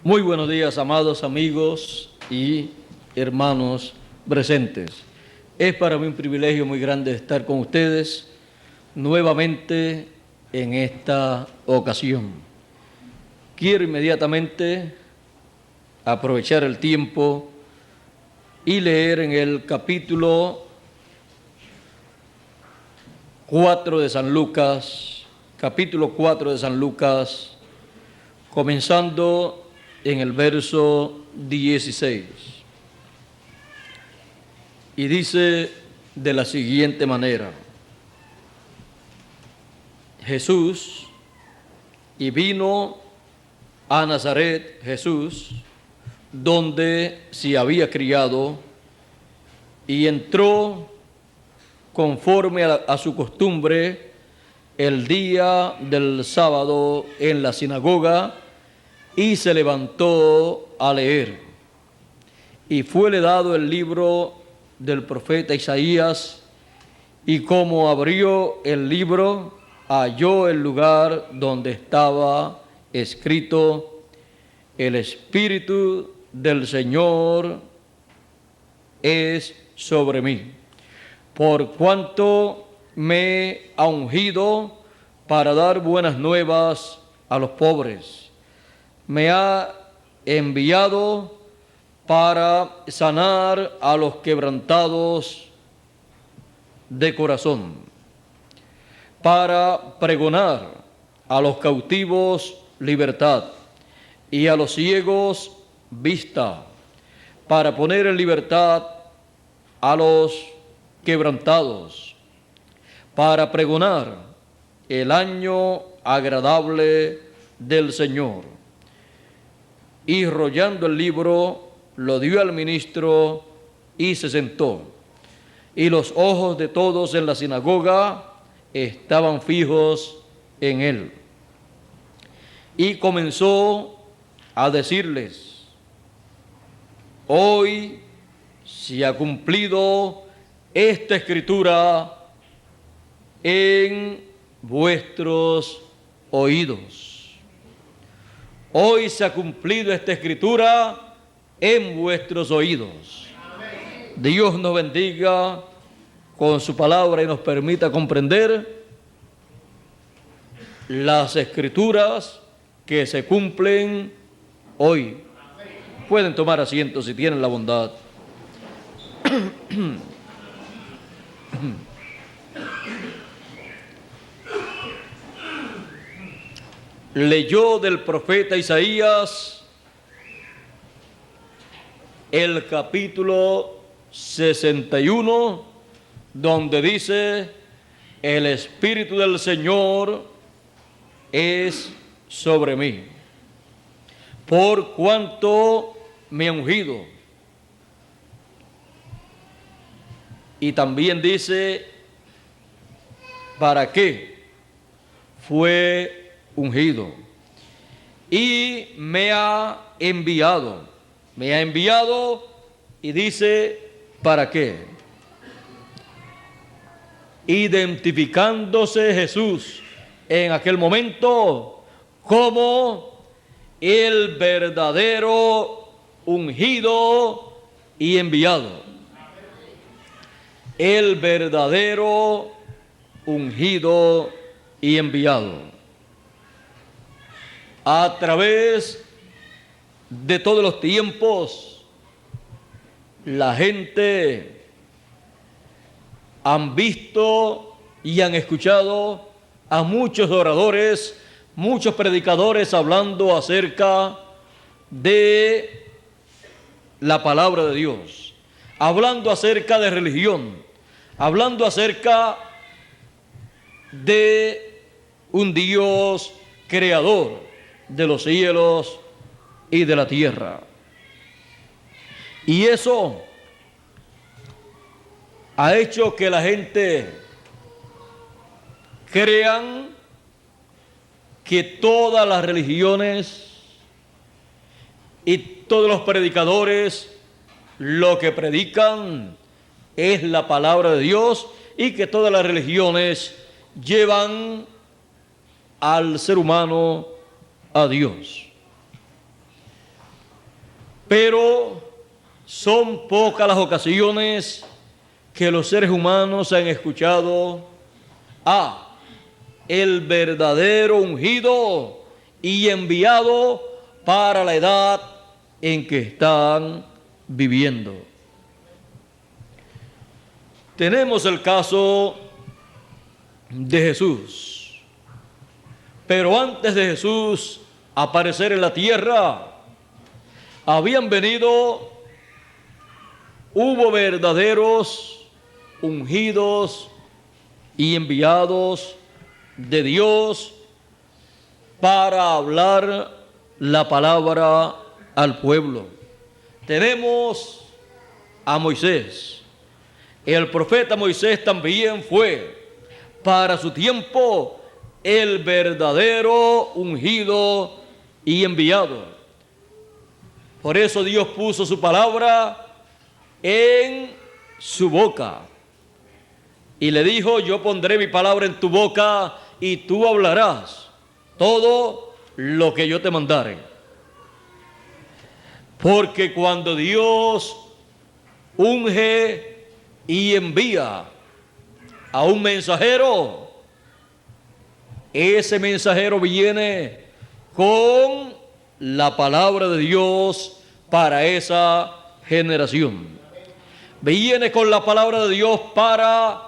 Muy buenos días, amados amigos y hermanos presentes. Es para mí un privilegio muy grande estar con ustedes nuevamente en esta ocasión. Quiero inmediatamente aprovechar el tiempo y leer en el capítulo 4 de San Lucas, comenzando en el verso 16. Y dice de la siguiente manera: Jesús, y vino a Nazaret Jesús, donde se había criado, y entró conforme a su costumbre el día del sábado en la sinagoga, y se levantó a leer. Y fuele dado el libro del profeta Isaías, y como abrió el libro, halló el lugar donde estaba escrito: el Espíritu del Señor es sobre mí, por cuanto me ha ungido para dar buenas nuevas a los pobres. Me ha enviado para sanar a los quebrantados de corazón, para pregonar a los cautivos libertad y a los ciegos vista, para poner en libertad a los quebrantados, para pregonar el año agradable del Señor. Y rollando el libro, lo dio al ministro y se sentó. Y los ojos de todos en la sinagoga estaban fijos en él. Y comenzó a decirles: hoy se ha cumplido esta escritura en vuestros oídos. Hoy se ha cumplido esta escritura en vuestros oídos. Amén. Dios nos bendiga con su palabra y nos permita comprender las escrituras que se cumplen hoy. Amén. Pueden tomar asiento si tienen la bondad. Leyó del profeta Isaías el capítulo 61, donde dice: el Espíritu del Señor es sobre mí, por cuanto me ha ungido. Y también dice para qué fue ungido. Y me ha enviado. Y dice para qué. Identificándose Jesús en aquel momento como el verdadero ungido y enviado. El verdadero ungido y enviado. A través de todos los tiempos, la gente han visto y han escuchado a muchos oradores, muchos predicadores hablando acerca de la palabra de Dios, hablando acerca de religión, hablando acerca de un Dios creador de los cielos y de la tierra. Y eso ha hecho que la gente crean que todas las religiones y todos los predicadores lo que predican es la palabra de Dios, y que todas las religiones llevan al ser humano a Dios. Pero son pocas las ocasiones que los seres humanos han escuchado a el verdadero ungido y enviado para la edad en que están viviendo. Tenemos el caso de Jesús, pero antes de Jesús aparecer en la tierra, hubo verdaderos ungidos y enviados de Dios para hablar la palabra al pueblo. Tenemos a Moisés. El profeta Moisés también fue para su tiempo el verdadero ungido y enviado. Por eso Dios puso su palabra en su boca y le dijo: yo pondré mi palabra en tu boca y tú hablarás todo lo que yo te mandare. Porque cuando Dios unge y envía a un mensajero, ese mensajero viene con la palabra de Dios para esa generación. Viene con la palabra de Dios para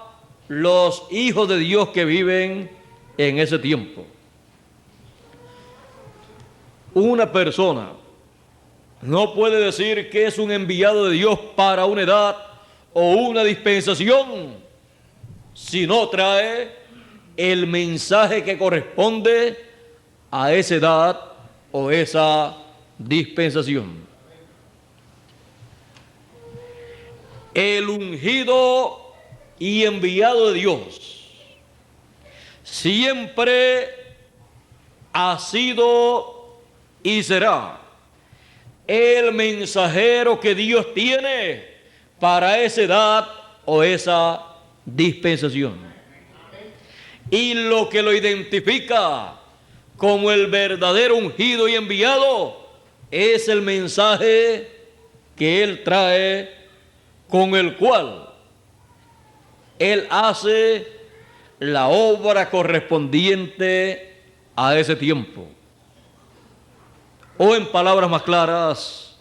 los hijos de Dios que viven en ese tiempo. Una persona no puede decir que es un enviado de Dios para una edad o una dispensación si no trae el mensaje que corresponde a esa edad o esa dispensación. El ungido y enviado de Dios siempre ha sido y será el mensajero que Dios tiene para esa edad o esa dispensación. Y lo que lo identifica como el verdadero ungido y enviado es el mensaje que Él trae, con el cual Él hace la obra correspondiente a ese tiempo. O en palabras más claras,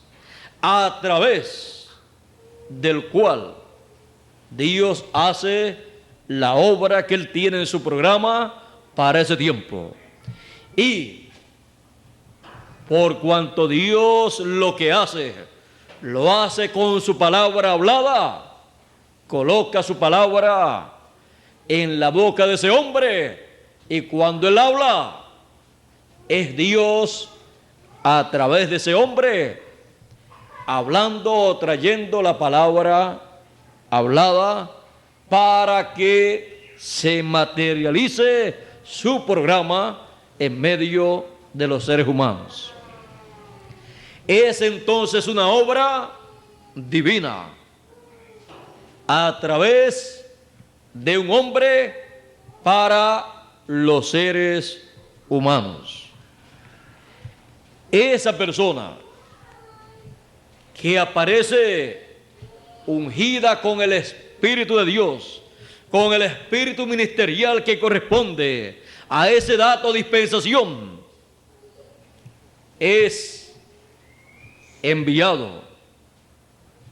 a través del cual Dios hace la obra que Él tiene en su programa para ese tiempo. Y por cuanto Dios lo que hace, lo hace con su palabra hablada, coloca su palabra en la boca de ese hombre, y cuando él habla, es Dios a través de ese hombre, hablando o trayendo la palabra hablada para que se materialice su programa en medio de los seres humanos. Es entonces una obra divina a través de un hombre para los seres humanos. Esa persona que aparece ungida con el Espíritu de Dios, con el espíritu ministerial que corresponde a ese dato de dispensación, es enviado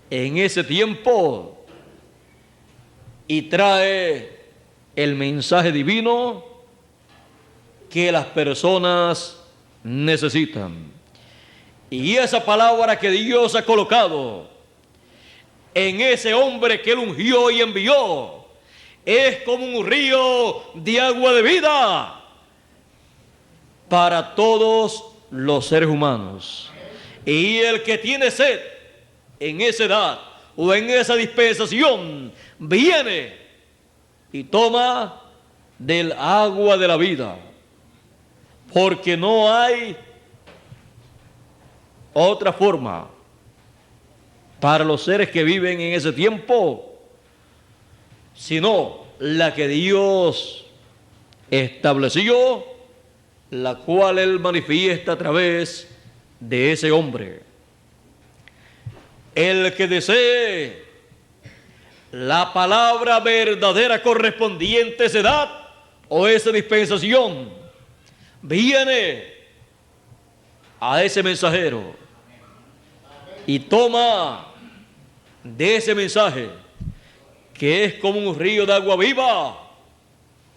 en ese tiempo y trae el mensaje divino que las personas necesitan. Y esa palabra que Dios ha colocado en ese hombre que Él ungió y envió es como un río de agua de vida para todos los seres humanos. Y el que tiene sed en esa edad o en esa dispensación viene y toma del agua de la vida, porque no hay otra forma para los seres que viven en ese tiempo sino la que Dios estableció, la cual Él manifiesta a través de ese hombre. El que desee la palabra verdadera correspondiente a esa edad o esa dispensación, viene a ese mensajero y toma de ese mensaje, que es como un río de agua viva,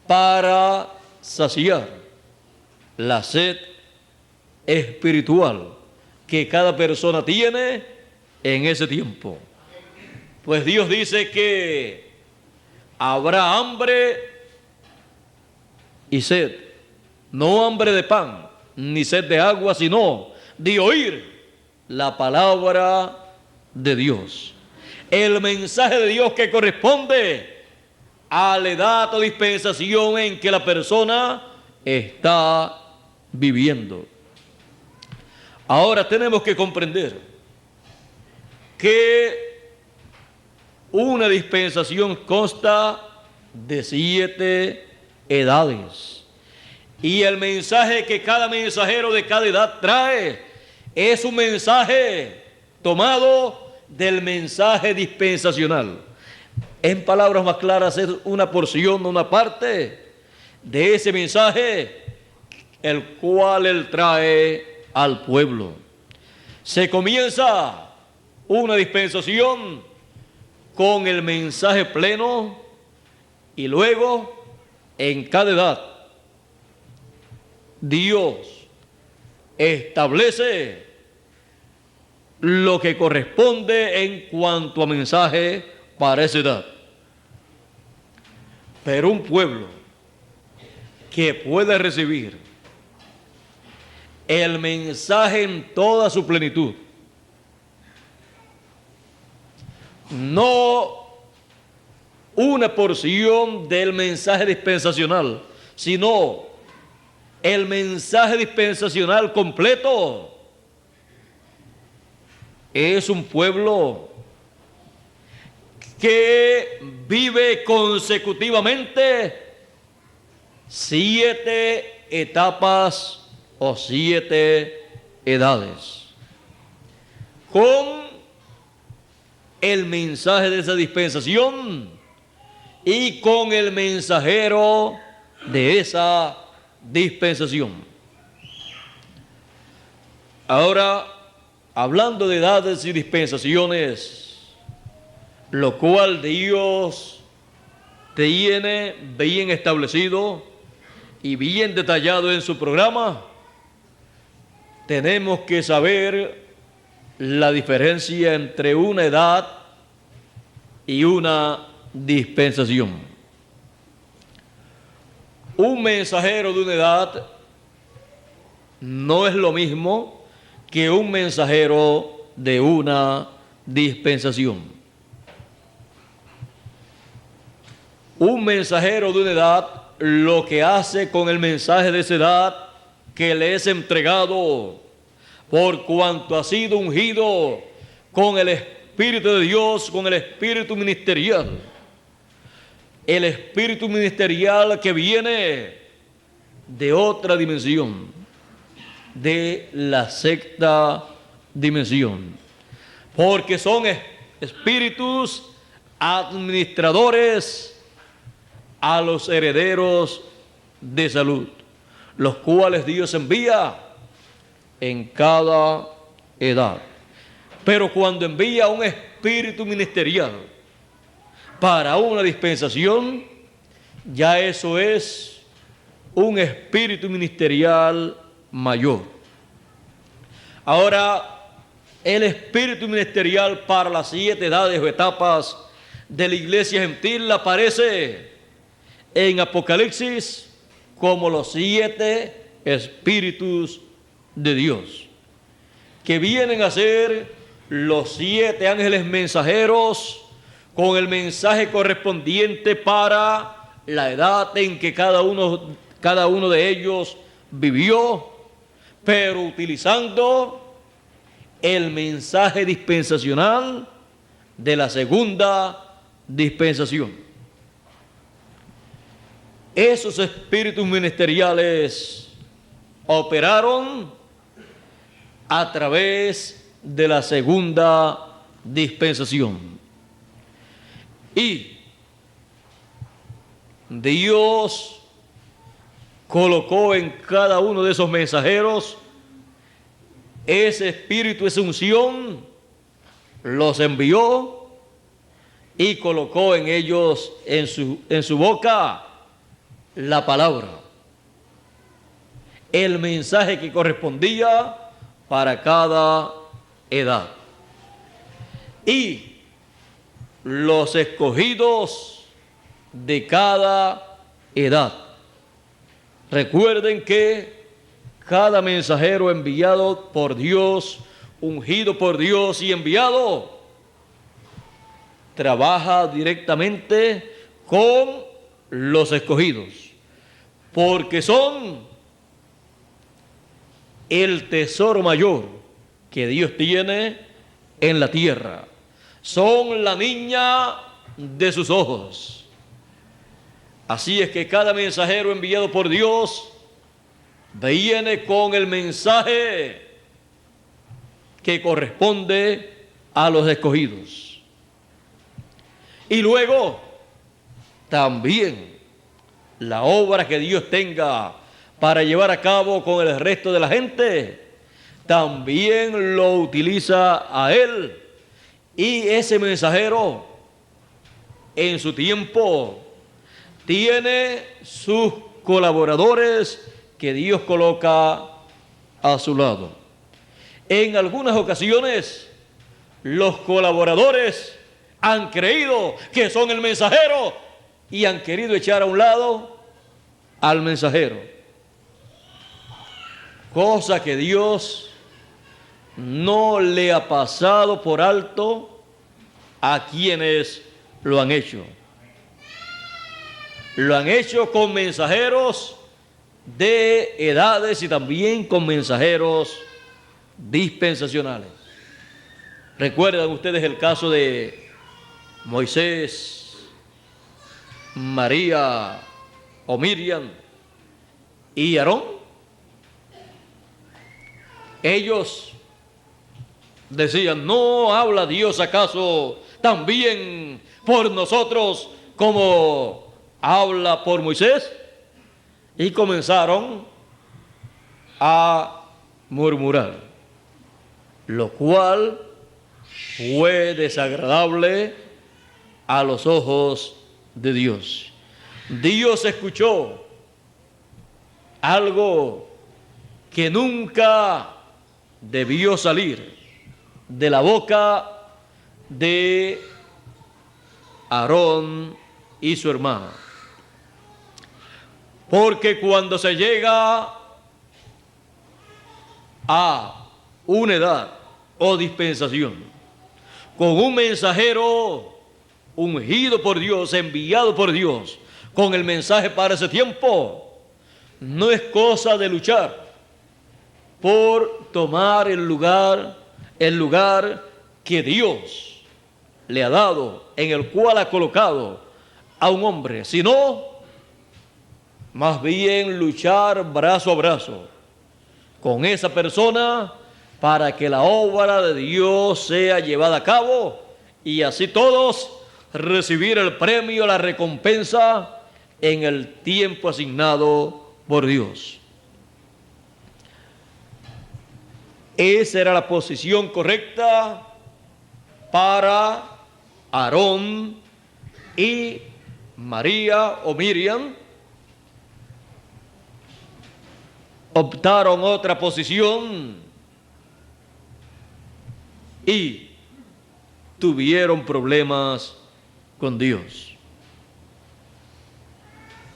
para saciar la sed espiritual que cada persona tiene en ese tiempo. Pues Dios dice que habrá hambre y sed, no hambre de pan, ni sed de agua, sino de oír la palabra de Dios. El mensaje de Dios que corresponde a la edad o dispensación en que la persona está viviendo. Ahora tenemos que comprender que una dispensación consta de 7 edades. Y el mensaje que cada mensajero de cada edad trae es un mensaje tomado del mensaje dispensacional. En palabras más claras, es una porción, una parte de ese mensaje, el cual él trae al pueblo. Se comienza una dispensación con el mensaje pleno y luego en cada edad Dios establece lo que corresponde en cuanto a mensaje para esa edad. Pero un pueblo que puede recibir el mensaje en toda su plenitud, no una porción del mensaje dispensacional, sino el mensaje dispensacional completo, es un pueblo que vive consecutivamente 7 etapas o 7 edades, con el mensaje de esa dispensación y con el mensajero de esa dispensación. Ahora, hablando de edades y dispensaciones, lo cual Dios tiene bien establecido y bien detallado en su programa, tenemos que saber la diferencia entre una edad y una dispensación. Un mensajero de una edad no es lo mismo que un mensajero de una dispensación. Un mensajero de una edad lo que hace con el mensaje de esa edad que le es entregado, por cuanto ha sido ungido con el Espíritu de Dios, con el Espíritu ministerial. El Espíritu ministerial que viene de otra dimensión, de la 6ª dimensión, porque son espíritus administradores a los herederos de salud, los cuales Dios envía en cada edad. Pero cuando envía un espíritu ministerial para una dispensación, ya eso es un espíritu ministerial mayor. Ahora, el espíritu ministerial para las 7 edades o etapas de la iglesia gentil aparece en Apocalipsis como los 7 espíritus de Dios, que vienen a ser los 7 ángeles mensajeros con el mensaje correspondiente para la edad en que cada uno de ellos vivió, pero utilizando el mensaje dispensacional de la 2ª dispensación. Esos espíritus ministeriales operaron a través de la 2ª dispensación. Y Dios colocó en cada uno de esos mensajeros ese espíritu, esa unción, los envió y colocó en ellos, en su boca, la palabra, el mensaje que correspondía para cada edad. Y los escogidos de cada edad. Recuerden que cada mensajero enviado por Dios, ungido por Dios y enviado, trabaja directamente con los escogidos, porque son el tesoro mayor que Dios tiene en la tierra. Son la niña de sus ojos. Así es que cada mensajero enviado por Dios viene con el mensaje que corresponde a los escogidos. Y luego, también, la obra que Dios tenga para llevar a cabo con el resto de la gente, también lo utiliza a él. Y ese mensajero, en su tiempo, tiene sus colaboradores que Dios coloca a su lado. En algunas ocasiones, los colaboradores han creído que son el mensajero y han querido echar a un lado al mensajero. Cosa que Dios no le ha pasado por alto a quienes lo han hecho. Lo han hecho con mensajeros de edades y también con mensajeros dispensacionales. ¿Recuerdan ustedes el caso de Moisés, María o Miriam y Aarón? Ellos decían, ¿no habla Dios acaso también por nosotros como habla por Moisés? Y comenzaron a murmurar, lo cual fue desagradable a los ojos de Dios. Dios escuchó algo que nunca debió salir de la boca de Aarón y su hermana. Porque cuando se llega a una edad o dispensación con un mensajero ungido por Dios, enviado por Dios, con el mensaje para ese tiempo, no es cosa de luchar por tomar el lugar que Dios le ha dado, en el cual ha colocado a un hombre, sino más bien luchar brazo a brazo con esa persona para que la obra de Dios sea llevada a cabo y así todos recibir el premio, la recompensa en el tiempo asignado por Dios. Esa era la posición correcta para Aarón y María o Miriam. Optaron otra posición y tuvieron problemas con Dios.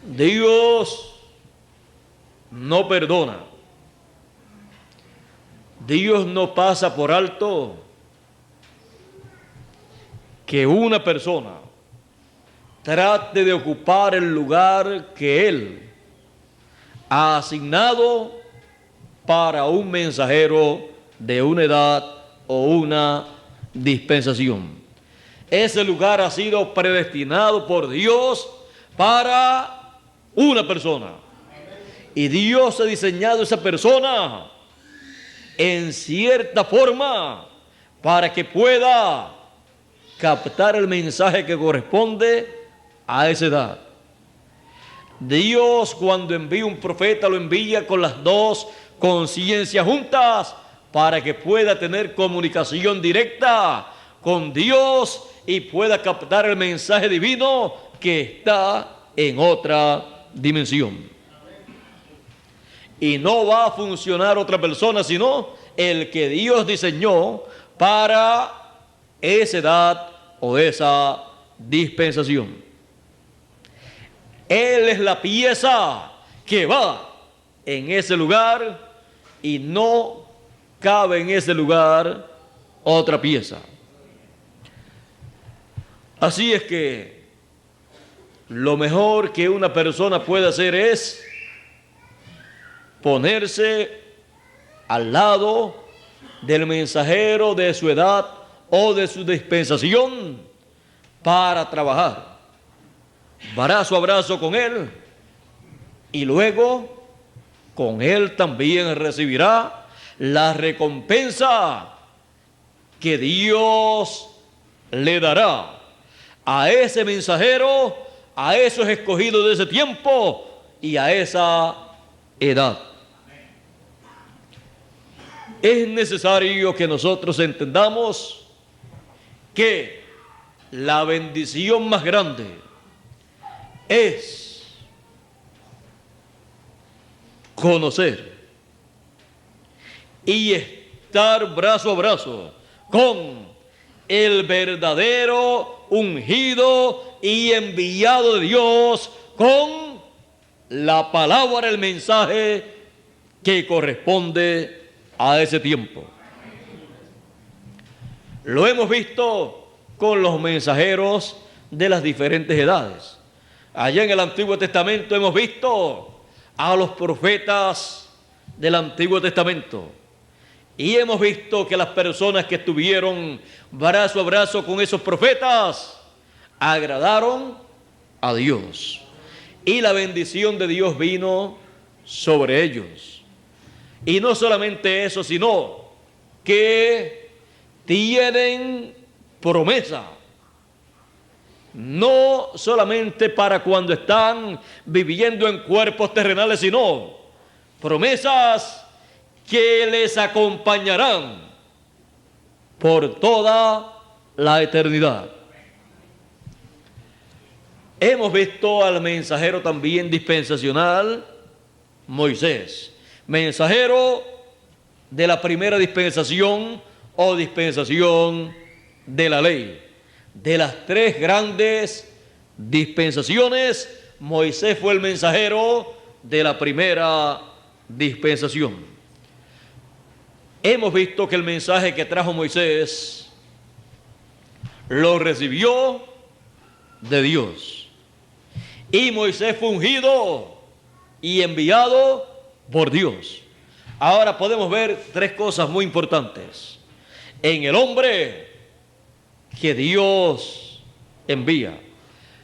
Dios no perdona. Dios no pasa por alto que una persona trate de ocupar el lugar que Él ha asignado para un mensajero de una edad o una dispensación. Ese lugar ha sido predestinado por Dios para una persona. Y Dios ha diseñado esa persona en cierta forma para que pueda captar el mensaje que corresponde a esa edad. Dios, cuando envía un profeta, lo envía con las dos conciencias juntas para que pueda tener comunicación directa con Dios y pueda captar el mensaje divino que está en otra dimensión. Y no va a funcionar otra persona sino el que Dios diseñó para esa edad o esa dispensación. Él es la pieza que va en ese lugar y no cabe en ese lugar otra pieza. Así es que lo mejor que una persona puede hacer es ponerse al lado del mensajero de su edad o de su dispensación para trabajar brazo a brazo con él, y luego con él también recibirá la recompensa que Dios le dará a ese mensajero, a esos escogidos de ese tiempo y a esa edad. Es necesario que nosotros entendamos que la bendición más grande es conocer y estar brazo a brazo con el verdadero ungido y enviado de Dios, con la palabra, el mensaje que corresponde a ese tiempo. Lo hemos visto con los mensajeros de las diferentes edades. Allá en el Antiguo Testamento hemos visto a los profetas del Antiguo Testamento y hemos visto que las personas que estuvieron brazo a brazo con esos profetas agradaron a Dios y la bendición de Dios vino sobre ellos. Y no solamente eso, sino que tienen promesa. No solamente para cuando están viviendo en cuerpos terrenales, sino promesas que les acompañarán por toda la eternidad. Hemos visto al mensajero también dispensacional, Moisés, mensajero de la primera dispensación o dispensación de la ley. De las tres grandes dispensaciones, Moisés fue el mensajero de la primera dispensación. Hemos visto que el mensaje que trajo Moisés lo recibió de Dios. Y Moisés fue ungido y enviado por Dios. Ahora podemos ver tres cosas muy importantes en el hombre que Dios envía.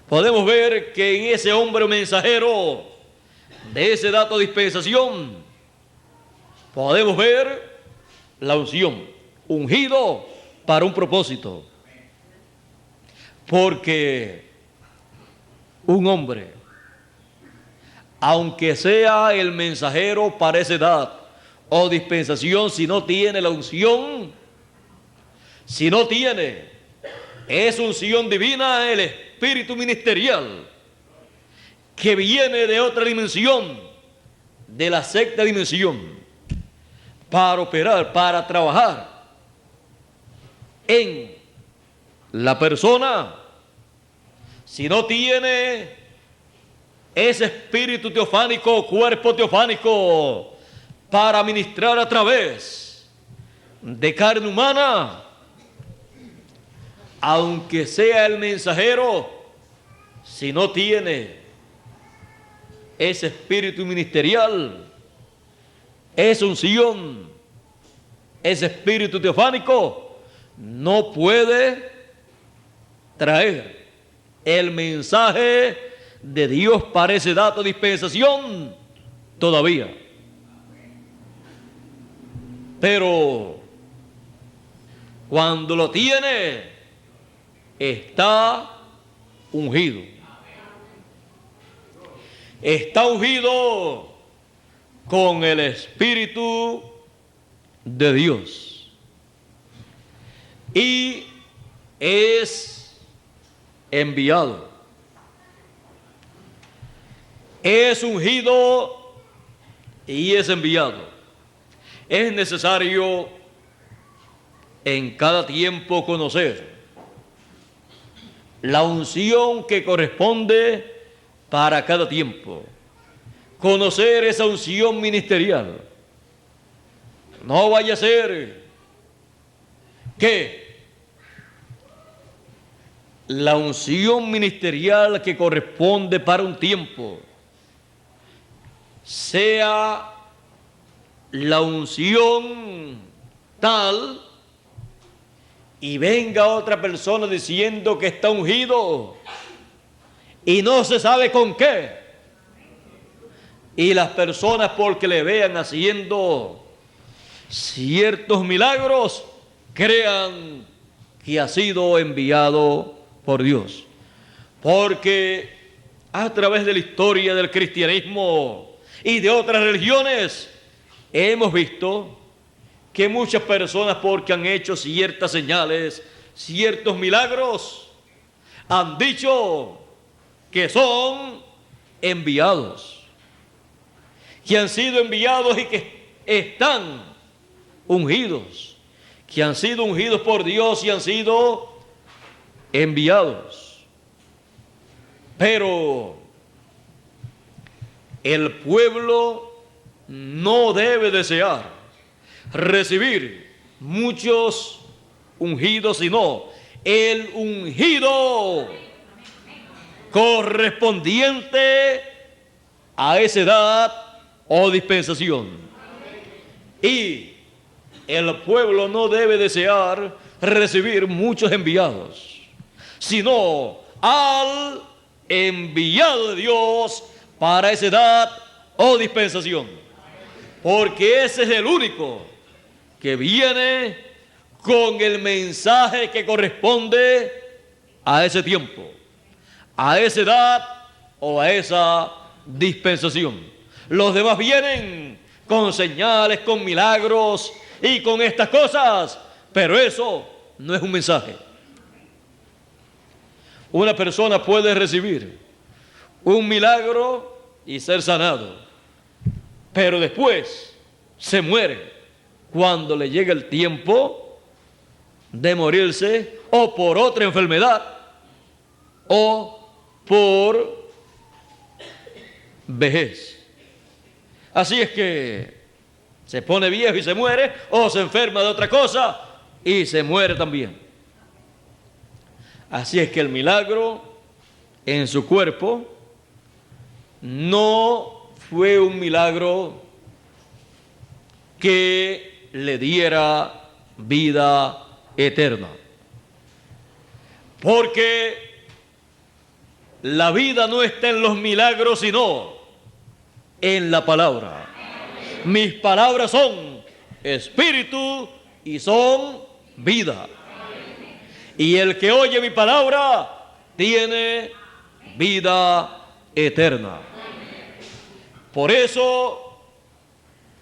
Podemos ver que en ese hombre mensajero de ese dato de dispensación podemos ver la unción, ungido para un propósito. Porque un hombre, aunque sea el mensajero para esa edad o dispensación, si no tiene la unción, si no tiene esa unción divina, el espíritu ministerial que viene de otra dimensión, de la sexta dimensión, para operar, para trabajar en la persona, si no tiene ese espíritu teofánico, cuerpo teofánico, para ministrar a través de carne humana, aunque sea el mensajero, si no tiene ese espíritu ministerial, esa unción, ese espíritu teofánico, no puede traer el mensaje de Dios para ese dato de dispensación todavía. Pero cuando lo tiene, está ungido. Está ungido con el Espíritu de Dios. Y es enviado. Es ungido y es enviado. Es necesario en cada tiempo conocer la unción que corresponde para cada tiempo. Conocer esa unción ministerial. No vaya a ser que la unción ministerial que corresponde para un tiempo sea la unción tal y venga otra persona diciendo que está ungido y no se sabe con qué. Y las personas, porque le vean haciendo ciertos milagros, crean que ha sido enviado por Dios. Porque a través de la historia del cristianismo y de otras religiones, hemos visto que muchas personas, porque han hecho ciertas señales, ciertos milagros, han dicho que son enviados, que han sido enviados y que están ungidos, que han sido ungidos por Dios y han sido enviados. Pero el pueblo no debe desear recibir muchos ungidos, sino el ungido correspondiente a esa edad o dispensación. Y el pueblo no debe desear recibir muchos enviados, sino al enviado de Dios para esa edad o dispensación. Porque ese es el único que viene con el mensaje que corresponde a ese tiempo, a esa edad o a esa dispensación. Los demás vienen con señales, con milagros y con estas cosas, pero eso no es un mensaje. Una persona puede recibir un milagro y ser sanado, pero después se muere cuando le llega el tiempo de morirse, o por otra enfermedad, o por vejez. Así es que se pone viejo y se muere, o se enferma de otra cosa y se muere también. Así es que el milagro en su cuerpo no fue un milagro que le diera vida eterna. Porque la vida no está en los milagros, sino en la palabra. Mis palabras son espíritu y son vida. Y el que oye mi palabra tiene vida eterna. Por eso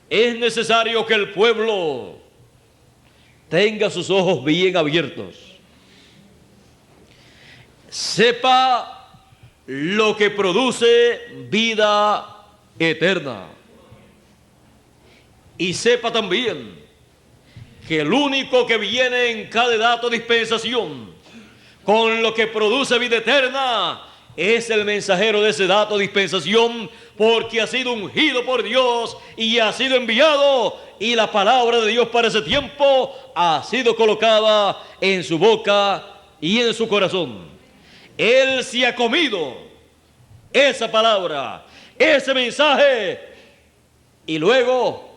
es necesario que el pueblo tenga sus ojos bien abiertos, sepa lo que produce vida eterna, y sepa también que el único que viene en cada edad o dispensación con lo que produce vida eterna es el mensajero de esa edad o dispensación, porque ha sido ungido por Dios y ha sido enviado, y la palabra de Dios para ese tiempo ha sido colocada en su boca y en su corazón. Él se ha comido esa palabra, ese mensaje, y luego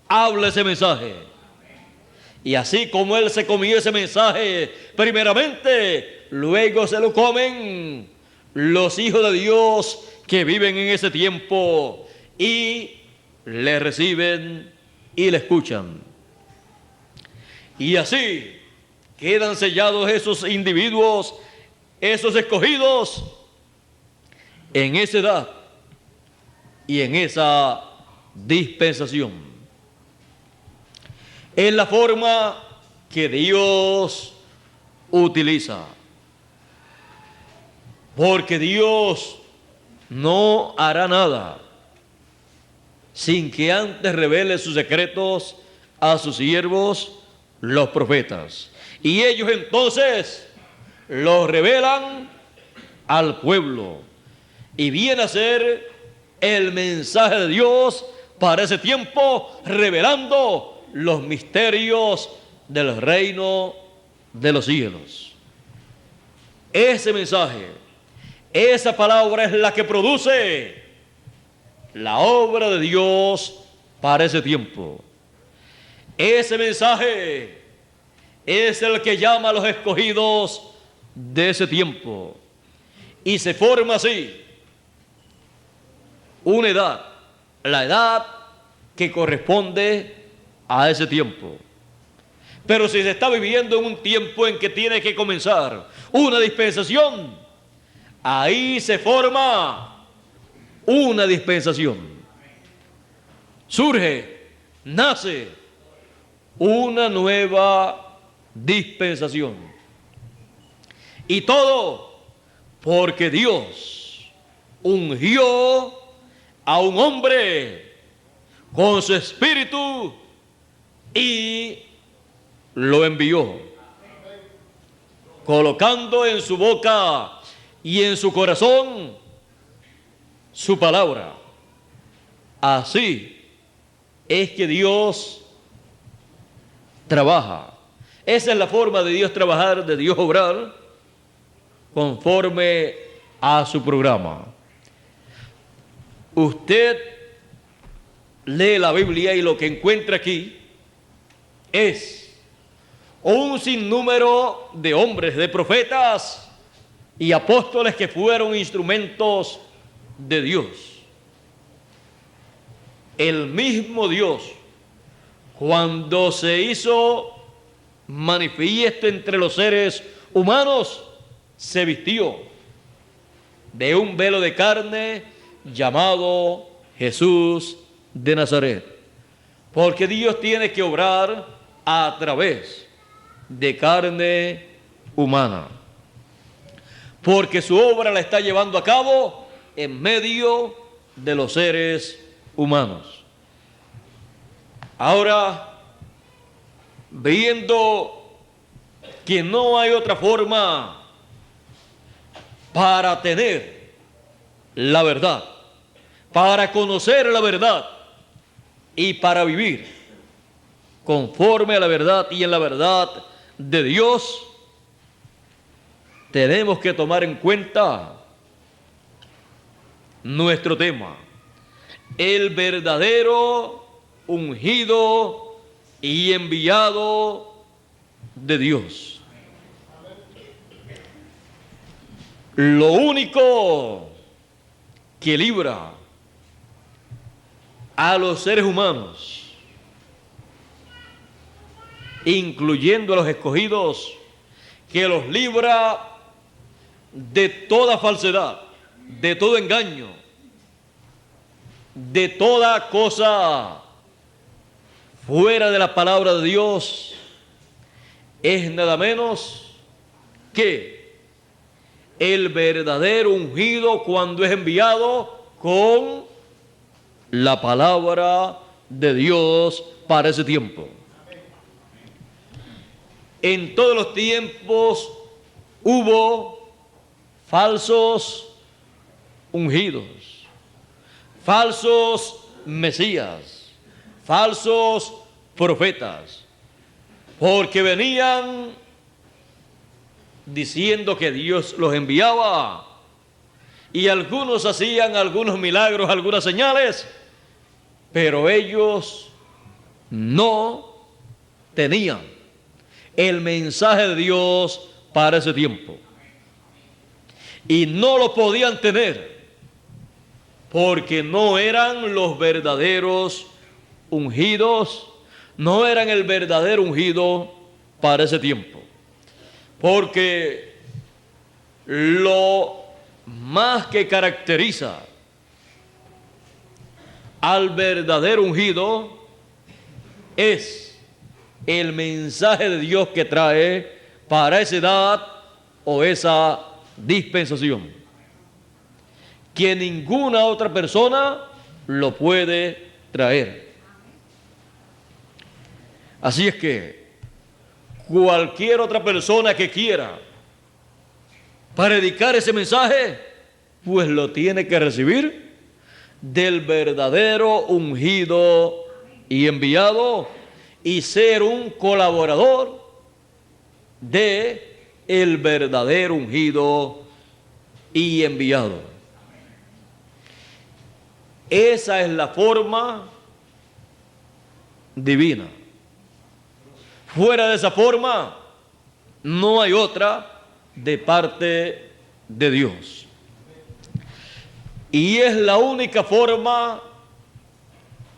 habla ese mensaje. Y así como él se comió ese mensaje primeramente, luego se lo comen los hijos de Dios que viven en ese tiempo y le reciben y le escuchan. Y así quedan sellados esos individuos, esos escogidos, en esa edad y en esa dispensación. Es la forma que Dios utiliza, porque Dios no hará nada sin que antes revele sus secretos a sus siervos, los profetas. Y ellos entonces los revelan al pueblo. Y viene a ser el mensaje de Dios para ese tiempo, revelando los misterios del reino de los cielos. Ese mensaje, esa palabra es la que produce la obra de Dios para ese tiempo. Ese mensaje es el que llama a los escogidos de ese tiempo. Y se forma así una edad, la edad que corresponde a ese tiempo. Pero si se está viviendo en un tiempo en que tiene que comenzar una dispensación, ahí se forma una dispensación. Surge, nace una nueva dispensación. Y todo porque Dios ungió a un hombre con su espíritu y lo envió, colocando en su boca y en su corazón su palabra. Así es que Dios trabaja. Esa es la forma de Dios trabajar, de Dios obrar, conforme a su programa. Usted lee la Biblia y lo que encuentra aquí es un sinnúmero de hombres, de profetas y apóstoles que fueron instrumentos de Dios. El mismo Dios, cuando se hizo manifiesto entre los seres humanos, se vistió de un velo de carne llamado Jesús de Nazaret, porque Dios tiene que obrar a través de carne humana, porque su obra la está llevando a cabo en medio de los seres humanos. Ahora, viendo que no hay otra forma para tener la verdad, para conocer la verdad y para vivir conforme a la verdad y en la verdad de Dios, tenemos que tomar en cuenta nuestro tema, el verdadero ungido y enviado de Dios. Lo único que libra a los seres humanos, incluyendo a los escogidos, que los libra de toda falsedad, de todo engaño, de toda cosa fuera de la palabra de Dios, es nada menos que el verdadero ungido cuando es enviado con la palabra de Dios para ese tiempo. En todos los tiempos hubo falsos ungidos, falsos mesías, falsos profetas, porque venían diciendo que Dios los enviaba, y algunos hacían algunos milagros, algunas señales, pero ellos no tenían el mensaje de Dios para ese tiempo, y no lo podían tener porque no eran los verdaderos ungidos, no eran el verdadero ungido para ese tiempo. porque lo más que caracteriza al verdadero ungido es el mensaje de Dios que trae para esa edad o esa dispensación, que ninguna otra persona lo puede traer. Así es que cualquier otra persona que quiera predicar ese mensaje, pues lo tiene que recibir del verdadero ungido y enviado y ser un colaborador de el verdadero ungido y enviado. Esa es la forma divina. Fuera de esa forma, no hay otra de parte de Dios. Y es la única forma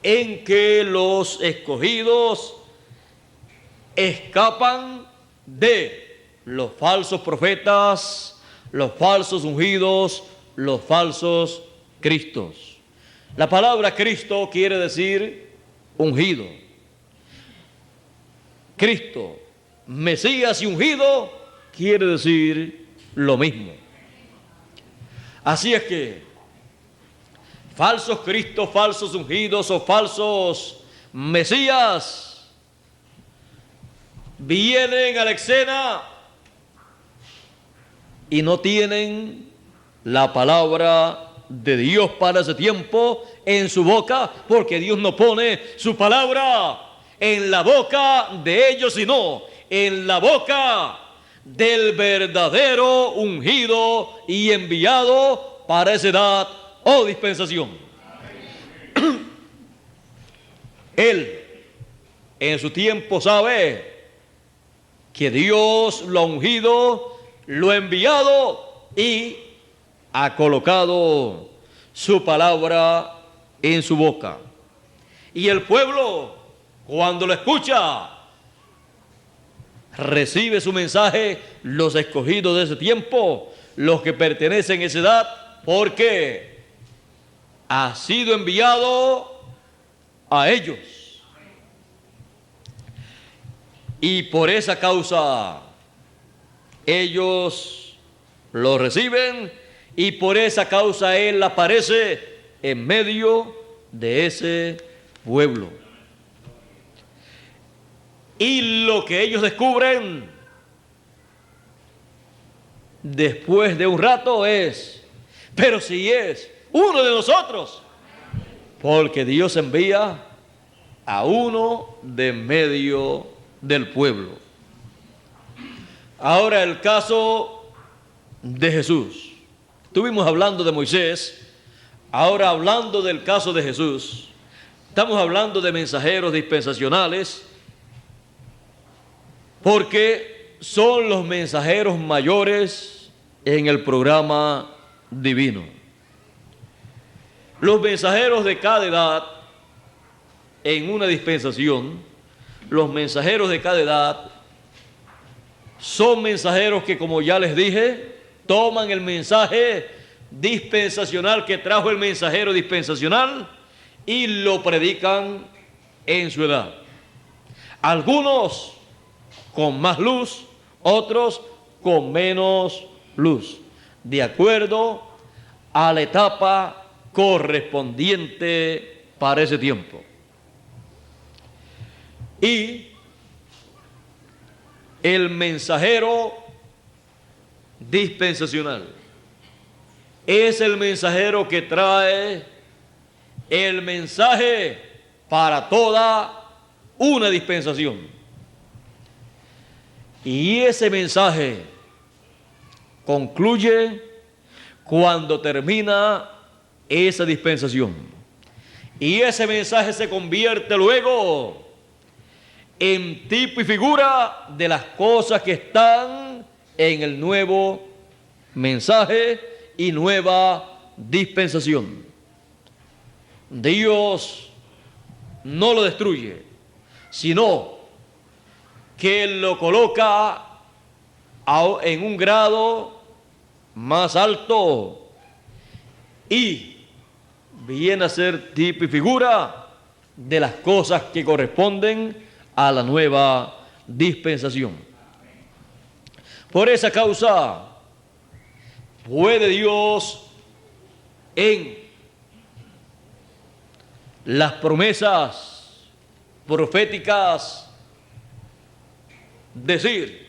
en que los escogidos escapan de los falsos profetas, los falsos ungidos, los falsos cristos. La palabra Cristo quiere decir ungido. Cristo, Mesías y ungido quiere decir lo mismo. Así es que falsos cristos, falsos ungidos o falsos Mesías vienen a la escena y no tienen la palabra de Dios para ese tiempo en su boca, porque Dios no pone su palabra en la boca de ellos, sino en la boca del verdadero ungido y enviado para esa edad o dispensación. Él en su tiempo sabe que Dios lo ha ungido, lo ha enviado y ha colocado su palabra en su boca. Y el pueblo, cuando lo escucha, recibe su mensaje, los escogidos de ese tiempo, los que pertenecen a esa edad, porque ha sido enviado a ellos. Y por esa causa ellos lo reciben y por esa causa Él aparece en medio de ese pueblo. Y lo que ellos descubren después de un rato es, pero si es uno de nosotros, porque Dios envía a uno de en medio del pueblo. Ahora el caso de Jesús. Estuvimos hablando de Moisés, ahora hablando del caso de Jesús. Estamos hablando de mensajeros dispensacionales, porque son los mensajeros mayores en el programa divino. Los mensajeros de cada edad en una dispensación, los mensajeros de cada edad son mensajeros que, como ya les dije, toman el mensaje dispensacional que trajo el mensajero dispensacional y lo predican en su edad. Algunos con más luz, otros con menos luz, de acuerdo a la etapa correspondiente para ese tiempo. Y el mensajero dispensacional es el mensajero que trae el mensaje para toda una dispensación. Y ese mensaje concluye cuando termina esa dispensación. Y ese mensaje se convierte luego en tipo y figura de las cosas que están en el nuevo mensaje y nueva dispensación. Dios no lo destruye, sino que lo coloca en un grado más alto y viene a ser tipo y figura de las cosas que corresponden a la nueva dispensación. Por esa causa puede Dios en las promesas proféticas decir: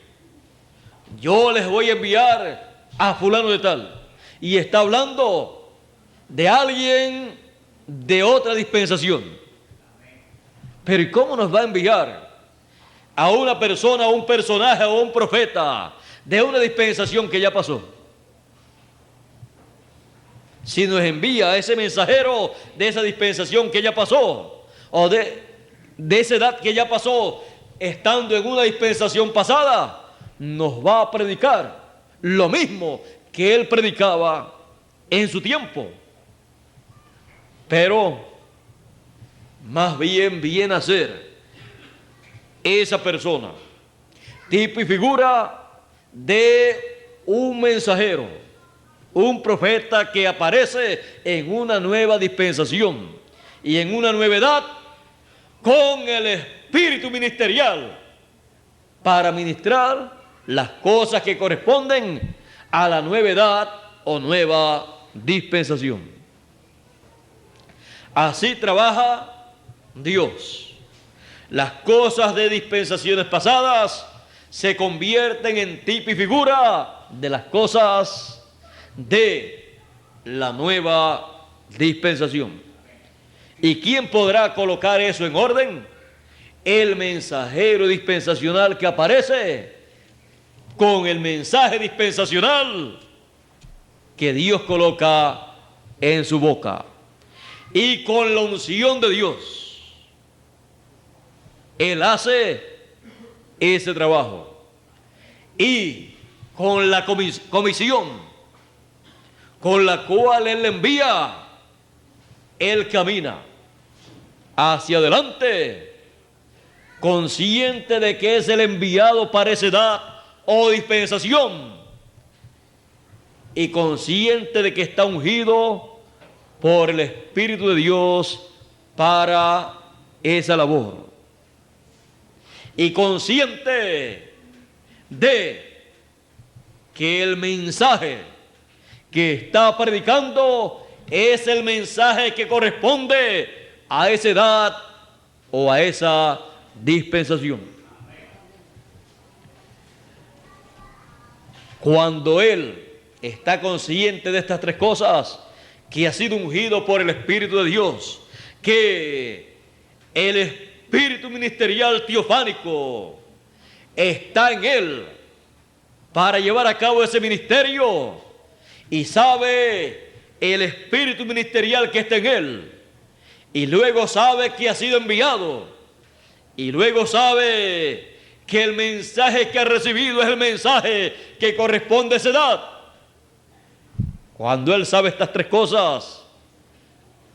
yo les voy a enviar a fulano de tal, y está hablando de alguien de otra dispensación. Pero ¿y cómo nos va a enviar a una persona, a un personaje, a un profeta de una dispensación que ya pasó? Si nos envía a ese mensajero de esa dispensación que ya pasó, o de esa edad que ya pasó, estando en una dispensación pasada, nos va a predicar lo mismo que él predicaba en su tiempo. Pero más bien viene a ser esa persona tipo y figura de un mensajero, un profeta que aparece en una nueva dispensación y en una nueva edad con el espíritu ministerial para ministrar las cosas que corresponden a la nueva edad o nueva dispensación. Así trabaja Dios. Las cosas de dispensaciones pasadas se convierten en tipo y figura de las cosas de la nueva dispensación. ¿Y quién podrá colocar eso en orden? El mensajero dispensacional que aparece con el mensaje dispensacional que Dios coloca en su boca, y con la unción de Dios Él hace ese trabajo, y con la comisión con la cual Él le envía, Él camina hacia adelante, consciente de que es el enviado para esa edad o dispensación, y consciente de que está ungido por el Espíritu de Dios para esa labor, y consciente de que el mensaje que está predicando es el mensaje que corresponde a esa edad o a esa dispensación. Cuando él está consciente de estas tres cosas, que ha sido ungido por el Espíritu de Dios, que el Espíritu ministerial teofánico está en él para llevar a cabo ese ministerio, y sabe el Espíritu ministerial que está en él, y luego sabe que ha sido enviado, y luego sabe que el mensaje que ha recibido es el mensaje que corresponde a esa edad. Cuando él sabe estas tres cosas,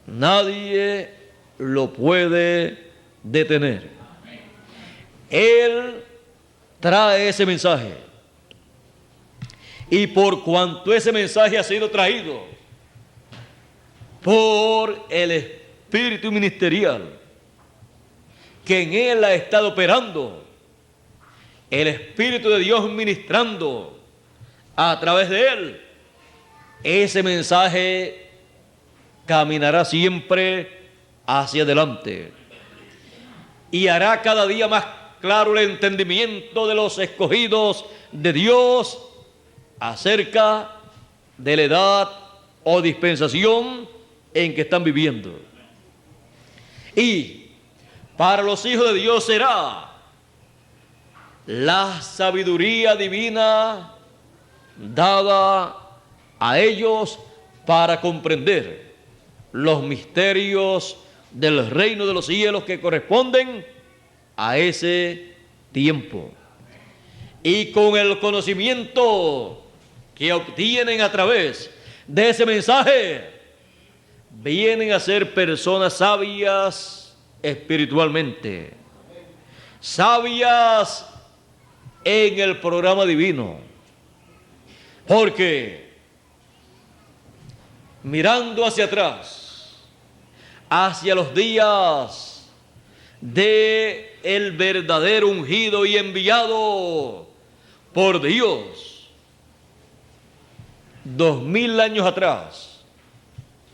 nadie lo puede detener. Él trae ese mensaje, y por cuanto ese mensaje ha sido traído por el Espíritu ministerial que en él ha estado operando, el Espíritu de Dios ministrando a través de él, ese mensaje caminará siempre hacia adelante y hará cada día más claro el entendimiento de los escogidos de Dios acerca de la edad o dispensación en que están viviendo. Y para los hijos de Dios será la sabiduría divina dada a ellos para comprender los misterios del reino de los cielos que corresponden a ese tiempo. Y con el conocimiento que obtienen a través de ese mensaje, vienen a ser personas sabias espiritualmente, sabias en el programa divino, Porque mirando hacia atrás, hacia los días de el verdadero ungido y enviado por Dios, 2000 años atrás,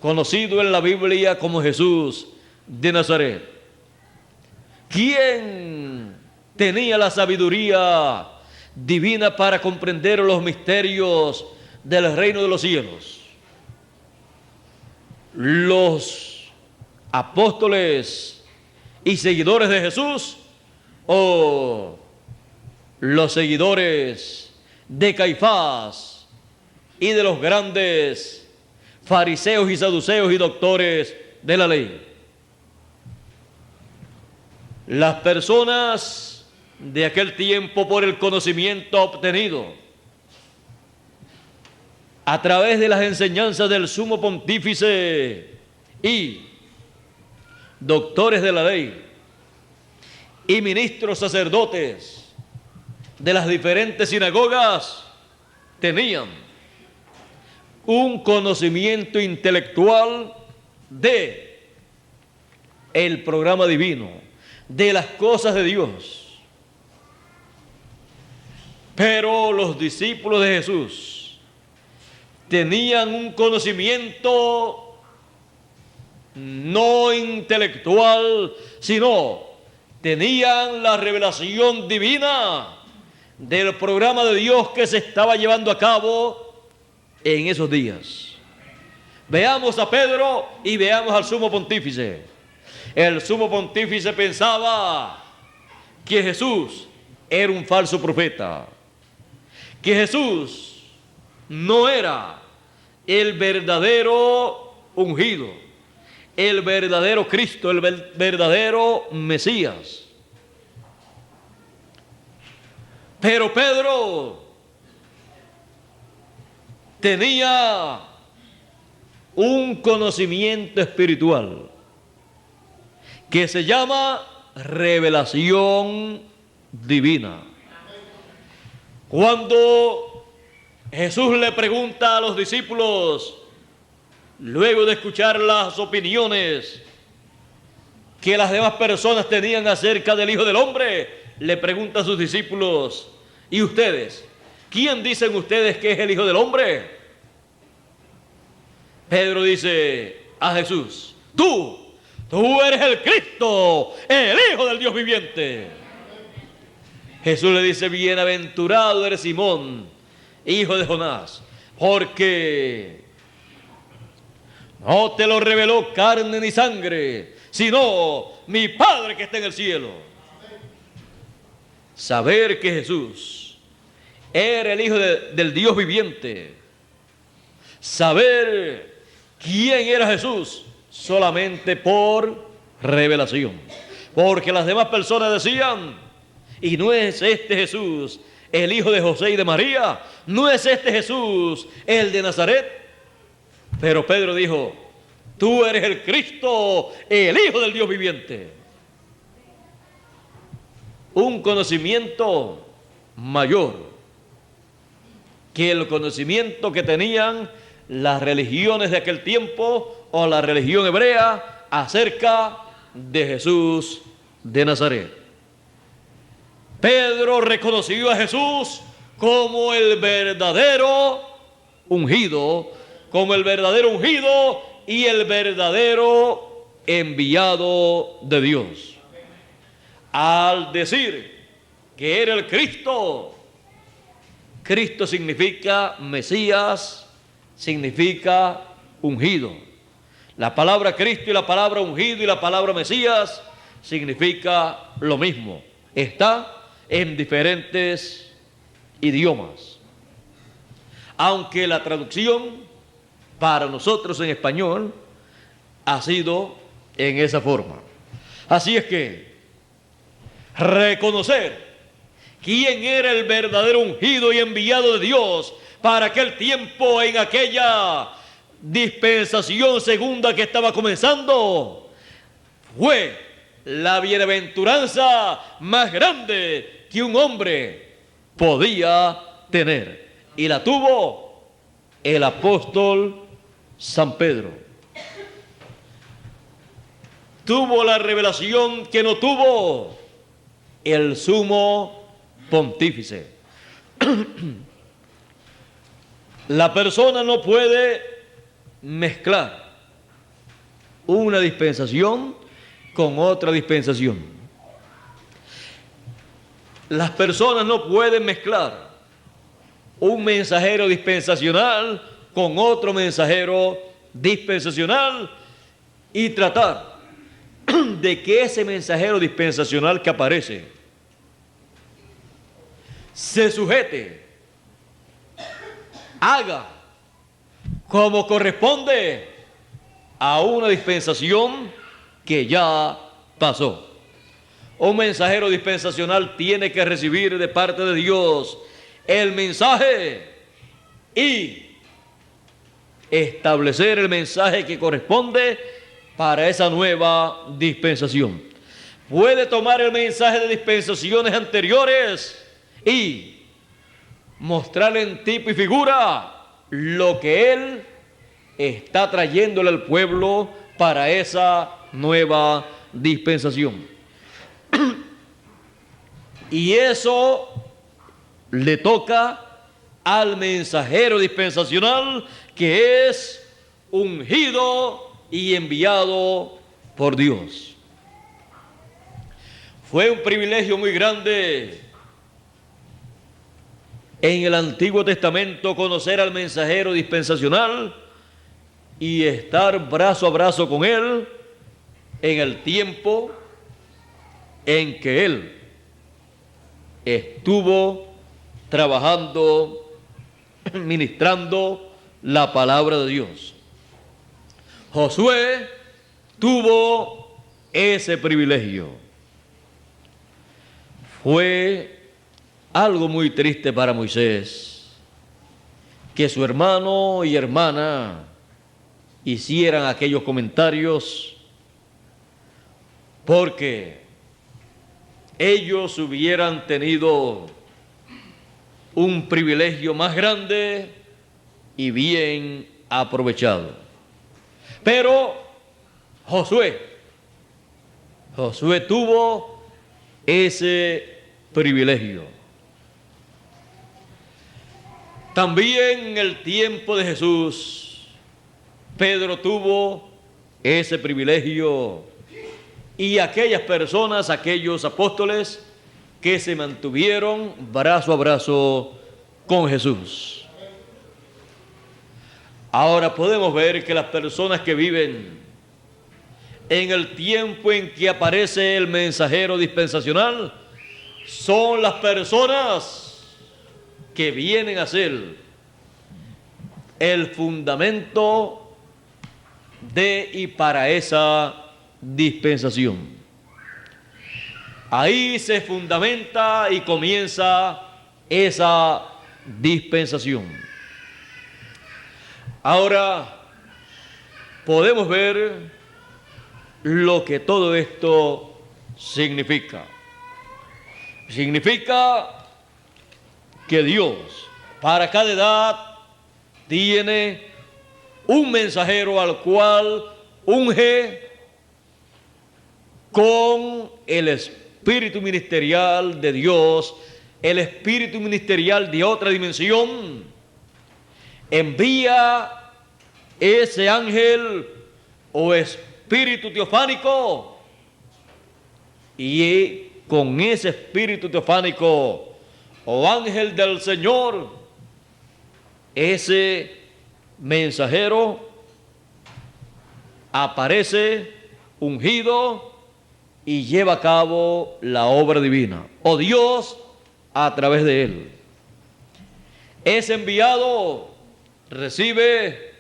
conocido en la Biblia como Jesús de Nazaret, ¿quién tenía la sabiduría divina para comprender los misterios del reino de los cielos? ¿Los apóstoles y seguidores de Jesús o los seguidores de Caifás y de los grandes fariseos y saduceos y doctores de la ley? Las personas de aquel tiempo, por el conocimiento obtenido a través de las enseñanzas del sumo pontífice y doctores de la ley y ministros sacerdotes de las diferentes sinagogas, tenían un conocimiento intelectual de el programa divino, de las cosas de Dios. Pero los discípulos de Jesús tenían un conocimiento no intelectual, sino tenían la revelación divina del programa de Dios que se estaba llevando a cabo en esos días. Veamos a Pedro y veamos al sumo pontífice. El sumo pontífice pensaba que Jesús era un falso profeta, que Jesús no era el verdadero ungido, el verdadero Cristo, el verdadero Mesías. Pero Pedro tenía un conocimiento espiritual que se llama revelación divina. Cuando Jesús le pregunta a los discípulos, luego de escuchar las opiniones que las demás personas tenían acerca del Hijo del Hombre, le pregunta a sus discípulos: ¿y ustedes? ¿Quién dicen ustedes que es el Hijo del Hombre? Pedro dice a Jesús: tú eres el Cristo, el Hijo del Dios viviente. Jesús le dice: bienaventurado eres Simón, hijo de Jonás, porque no te lo reveló carne ni sangre, sino mi Padre que está en el cielo. Saber que Jesús era el Hijo del Dios viviente, saber quién era Jesús solamente por revelación, porque las demás personas decían: ¿y no es este Jesús el hijo de José y de María? ¿No es este Jesús el de Nazaret? Pero Pedro dijo: tú eres el Cristo, el Hijo del Dios viviente. Un conocimiento mayor que el conocimiento que tenían las religiones de aquel tiempo o la religión hebrea acerca de Jesús de Nazaret. Pedro reconoció a Jesús como el verdadero ungido, y el verdadero enviado de Dios. Al decir que era el Cristo, Cristo significa Mesías, significa ungido. La palabra Cristo y la palabra ungido y la palabra Mesías significa lo mismo. Está en diferentes idiomas, aunque la traducción para nosotros en español ha sido en esa forma. Así es que reconocer quién era el verdadero ungido y enviado de Dios para aquel tiempo, en aquella dispensación segunda que estaba comenzando, fue la bienaventuranza más grande que un hombre podía tener, y la tuvo el apóstol San Pedro. Tuvo la revelación que no tuvo el sumo pontífice. La persona no puede mezclar una dispensación con otra dispensación. Las personas no pueden mezclar un mensajero dispensacional con otro mensajero dispensacional y tratar de que ese mensajero dispensacional que aparece se sujete, haga como corresponde a una dispensación que ya pasó. Un mensajero dispensacional tiene que recibir de parte de Dios el mensaje y establecer el mensaje que corresponde para esa nueva dispensación. Puede tomar el mensaje de dispensaciones anteriores y mostrarle en tipo y figura lo que él está trayéndole al pueblo para esa nueva dispensación. Y eso le toca al mensajero dispensacional que es ungido y enviado por Dios. Fue un privilegio muy grande en el Antiguo Testamento conocer al mensajero dispensacional y estar brazo a brazo con él en el tiempo en que él estuvo trabajando, ministrando la palabra de Dios. Josué tuvo ese privilegio. Fue algo muy triste para Moisés que su hermano y hermana hicieran aquellos comentarios, porque ellos hubieran tenido un privilegio más grande y bien aprovechado. Pero Josué tuvo ese privilegio. También en el tiempo de Jesús, Pedro tuvo ese privilegio, y aquellas personas, aquellos apóstoles que se mantuvieron brazo a brazo con Jesús. Ahora podemos ver que las personas que viven en el tiempo en que aparece el mensajero dispensacional son las personas que vienen a ser el fundamento de y para esa dispensación. Ahí se fundamenta y comienza esa dispensación. Ahora podemos ver lo que todo esto significa. Significa que Dios para cada edad tiene un mensajero al cual unge con el espíritu ministerial de Dios, el espíritu ministerial de otra dimensión. Envía ese ángel o espíritu teofánico, y con ese espíritu teofánico o ángel del Señor, ese mensajero aparece ungido y lleva a cabo la obra divina, o Dios a través de él. Es enviado, recibe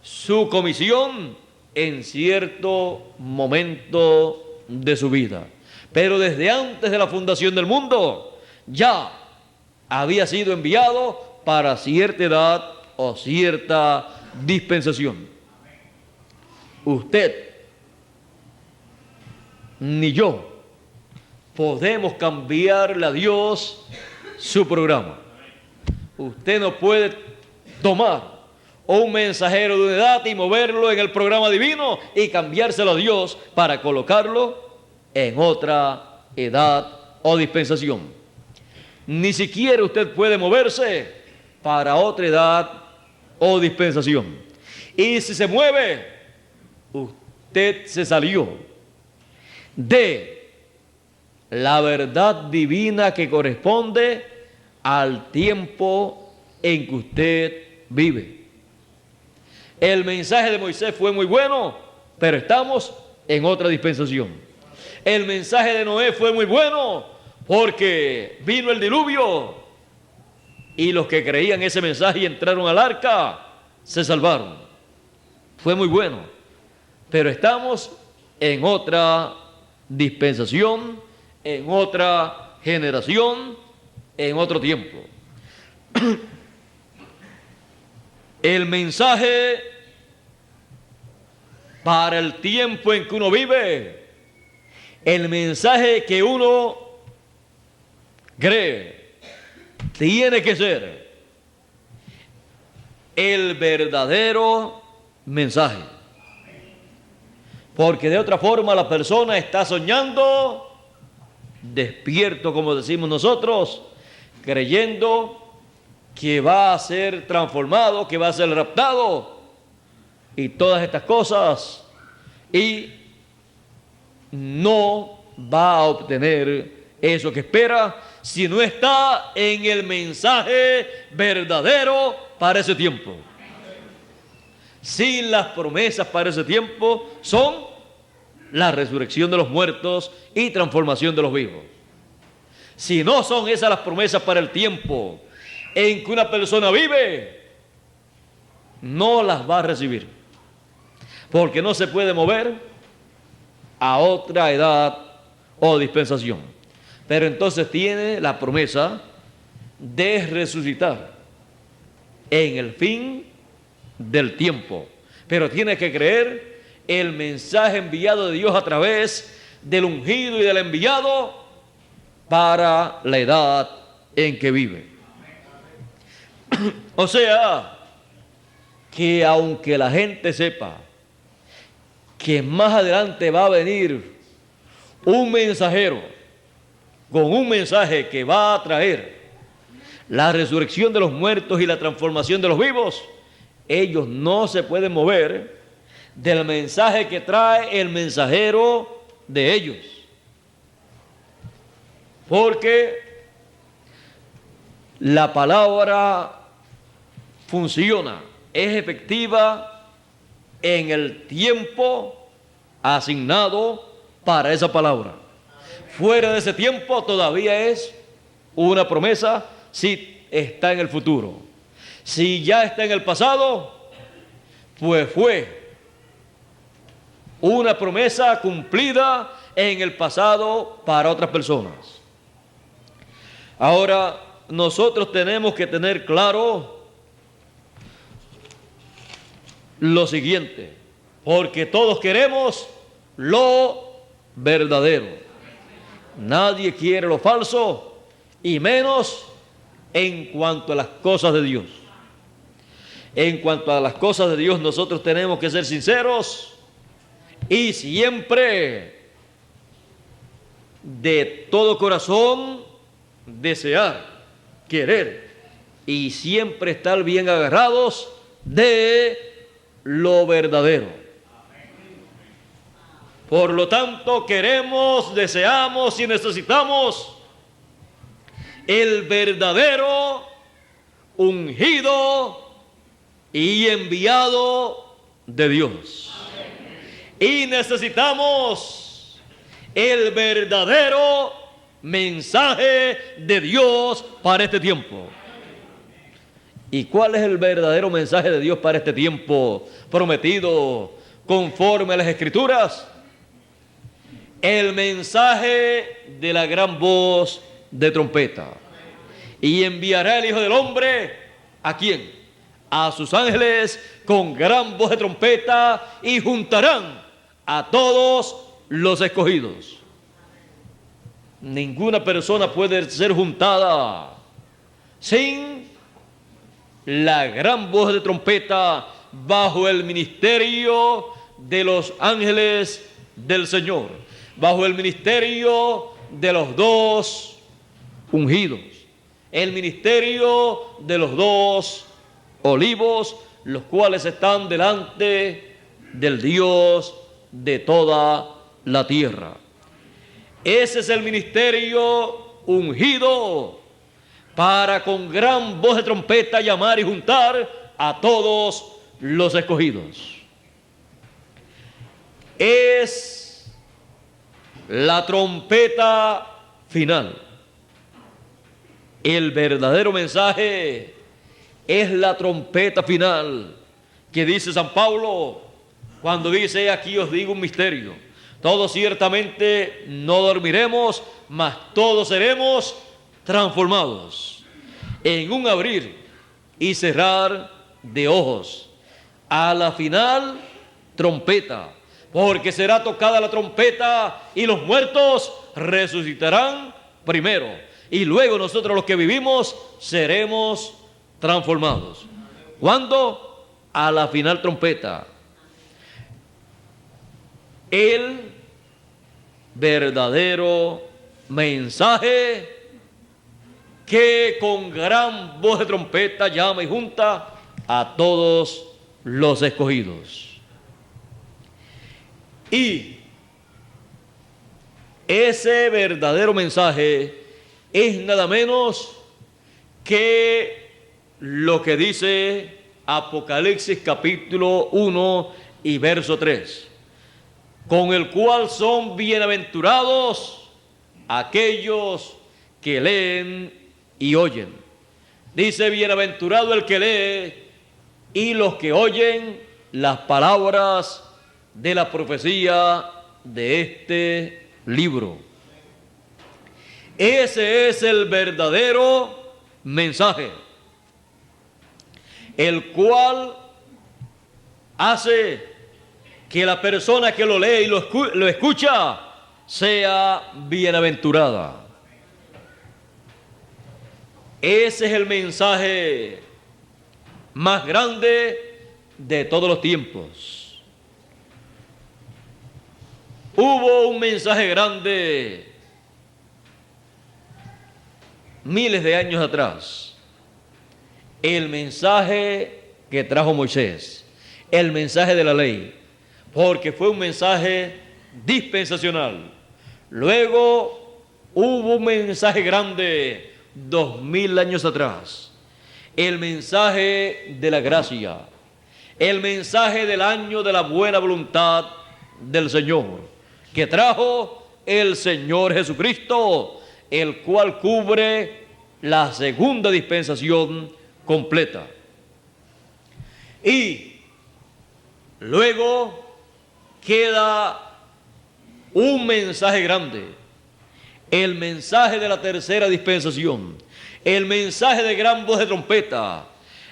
su comisión en cierto momento de su vida, pero desde antes de la fundación del mundo ya había sido enviado para cierta edad o cierta dispensación. Usted ni yo podemos cambiarle a Dios su programa. Usted no puede tomar un mensajero de una edad y moverlo en el programa divino y cambiárselo a Dios para colocarlo en otra edad o dispensación. Ni siquiera usted puede moverse para otra edad o dispensación. Y si se mueve, usted se salió de la verdad divina que corresponde al tiempo en que usted vive. El mensaje de Moisés fue muy bueno, pero estamos en otra dispensación. El mensaje de Noé fue muy bueno porque vino el diluvio y los que creían ese mensaje y entraron al arca se salvaron. Fue muy bueno, pero estamos en otra dispensación, en otra generación, en otro tiempo. El mensaje para el tiempo en que uno vive, el mensaje que uno cree, tiene que ser el verdadero mensaje. Porque de otra forma la persona está soñando, despierto como decimos nosotros, creyendo que va a ser transformado, que va a ser raptado y todas estas cosas, y no va a obtener eso que espera si no está en el mensaje verdadero para ese tiempo. Si las promesas para ese tiempo son la resurrección de los muertos y transformación de los vivos. Si no son esas las promesas para el tiempo en que una persona vive, no las va a recibir, porque no se puede mover a otra edad o dispensación. Pero entonces tiene la promesa de resucitar en el fin del tiempo, pero tiene que creer el mensaje enviado de Dios a través del ungido y del enviado para la edad en que vive. O sea, que aunque la gente sepa que más adelante va a venir un mensajero con un mensaje que va a traer la resurrección de los muertos y la transformación de los vivos, ellos no se pueden mover del mensaje que trae el mensajero de ellos. Porque la palabra funciona, es efectiva en el tiempo asignado para esa palabra. Fuera de ese tiempo todavía es una promesa si está en el futuro. Si ya está en el pasado, pues fue una promesa cumplida en el pasado para otras personas. Ahora, nosotros tenemos que tener claro lo siguiente, porque todos queremos lo verdadero. Nadie quiere lo falso, y menos en cuanto a las cosas de Dios. En cuanto a las cosas de Dios, nosotros tenemos que ser sinceros y siempre de todo corazón desear, querer y siempre estar bien agarrados de lo verdadero. Por lo tanto, queremos, deseamos y necesitamos el verdadero, ungido y enviado de Dios. Y necesitamos el verdadero mensaje de Dios para este tiempo. ¿Y cuál es el verdadero mensaje de Dios para este tiempo prometido conforme a las Escrituras? El mensaje de la gran voz de trompeta. Y enviará el Hijo del Hombre, ¿a quién? A sus ángeles con gran voz de trompeta y juntarán a todos los escogidos. Ninguna persona puede ser juntada sin la gran voz de trompeta bajo el ministerio de los ángeles del Señor, bajo el ministerio de los dos ungidos, el ministerio de los dos olivos, los cuales están delante del Dios de toda la tierra. Ese es el ministerio ungido para con gran voz de trompeta llamar y juntar a todos los escogidos. Es la trompeta final. El verdadero mensaje es la trompeta final que dice San Pablo cuando dice: aquí os digo un misterio. Todos ciertamente no dormiremos, mas todos seremos transformados en un abrir y cerrar de ojos, a la final trompeta, porque será tocada la trompeta y los muertos resucitarán primero, y luego nosotros los que vivimos seremos transformados. ¿Cuándo? A la final trompeta. El verdadero mensaje que con gran voz de trompeta llama y junta a todos los escogidos. Y ese verdadero mensaje es nada menos que lo que dice Apocalipsis capítulo 1 y verso 3, con el cual son bienaventurados aquellos que leen y oyen. Dice: bienaventurado el que lee y los que oyen las palabras de la profecía de este libro. Ese es el verdadero mensaje, el cual hace que la persona que lo lee y lo escucha sea bienaventurada. Ese es el mensaje más grande de todos los tiempos. Hubo un mensaje grande miles de años atrás, el mensaje que trajo Moisés, el mensaje de la ley, porque fue un mensaje dispensacional. Luego hubo un mensaje grande 2000 años atrás, el mensaje de la gracia, el mensaje del año de la buena voluntad del Señor, que trajo el Señor Jesucristo, el cual cubre la segunda dispensación completa. Y luego queda un mensaje grande, el mensaje de la tercera dispensación, el mensaje de gran voz de trompeta,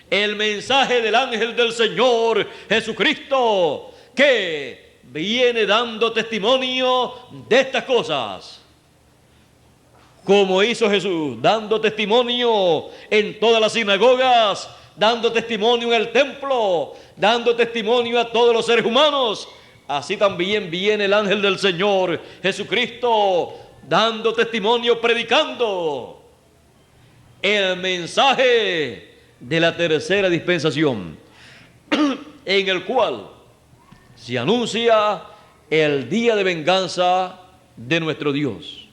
el mensaje del ángel del Señor Jesucristo, que viene dando testimonio de estas cosas, como hizo Jesús, dando testimonio en todas las sinagogas, dando testimonio en el templo, dando testimonio a todos los seres humanos. Así también viene el ángel del Señor Jesucristo, dando testimonio, predicando el mensaje de la tercera dispensación, en el cual se anuncia el día de venganza de nuestro Dios.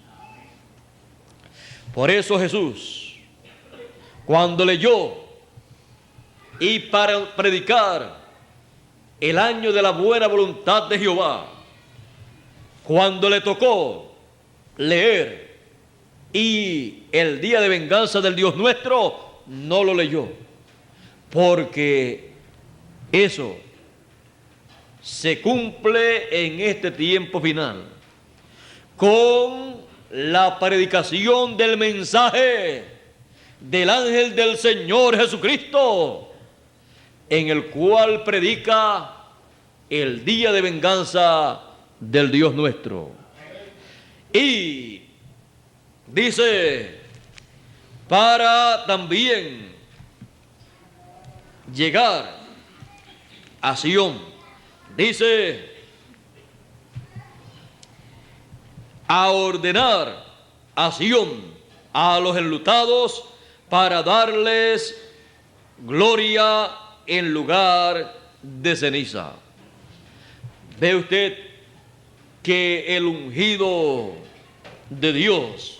Por eso Jesús, cuando leyó y para predicar el año de la buena voluntad de Jehová, cuando le tocó leer y el día de venganza del Dios nuestro, no lo leyó, porque eso se cumple en este tiempo final con la predicación del mensaje del ángel del Señor Jesucristo, en el cual predica el día de venganza del Dios nuestro. Y dice, para también llegar a Sión. Dice, a ordenar a Sión, a los enlutados, para darles gloria en lugar de ceniza. Ve usted que el ungido de Dios,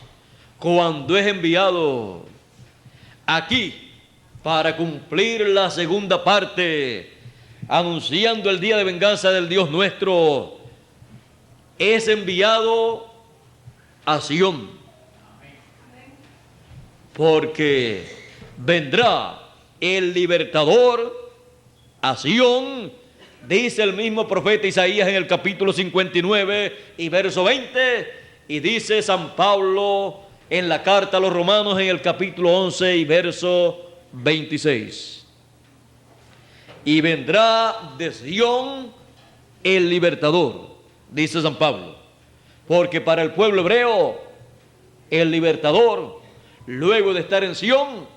cuando es enviado aquí para cumplir la segunda parte, anunciando el día de venganza del Dios nuestro, es enviado a Sión, porque vendrá el libertador a Sión, dice el mismo profeta Isaías en el capítulo 59 y verso 20, y dice San Pablo en la carta a los Romanos en el capítulo 11 y verso 26. Y vendrá de Sión el libertador, dice San Pablo, porque para el pueblo hebreo el libertador, luego de estar en Sión,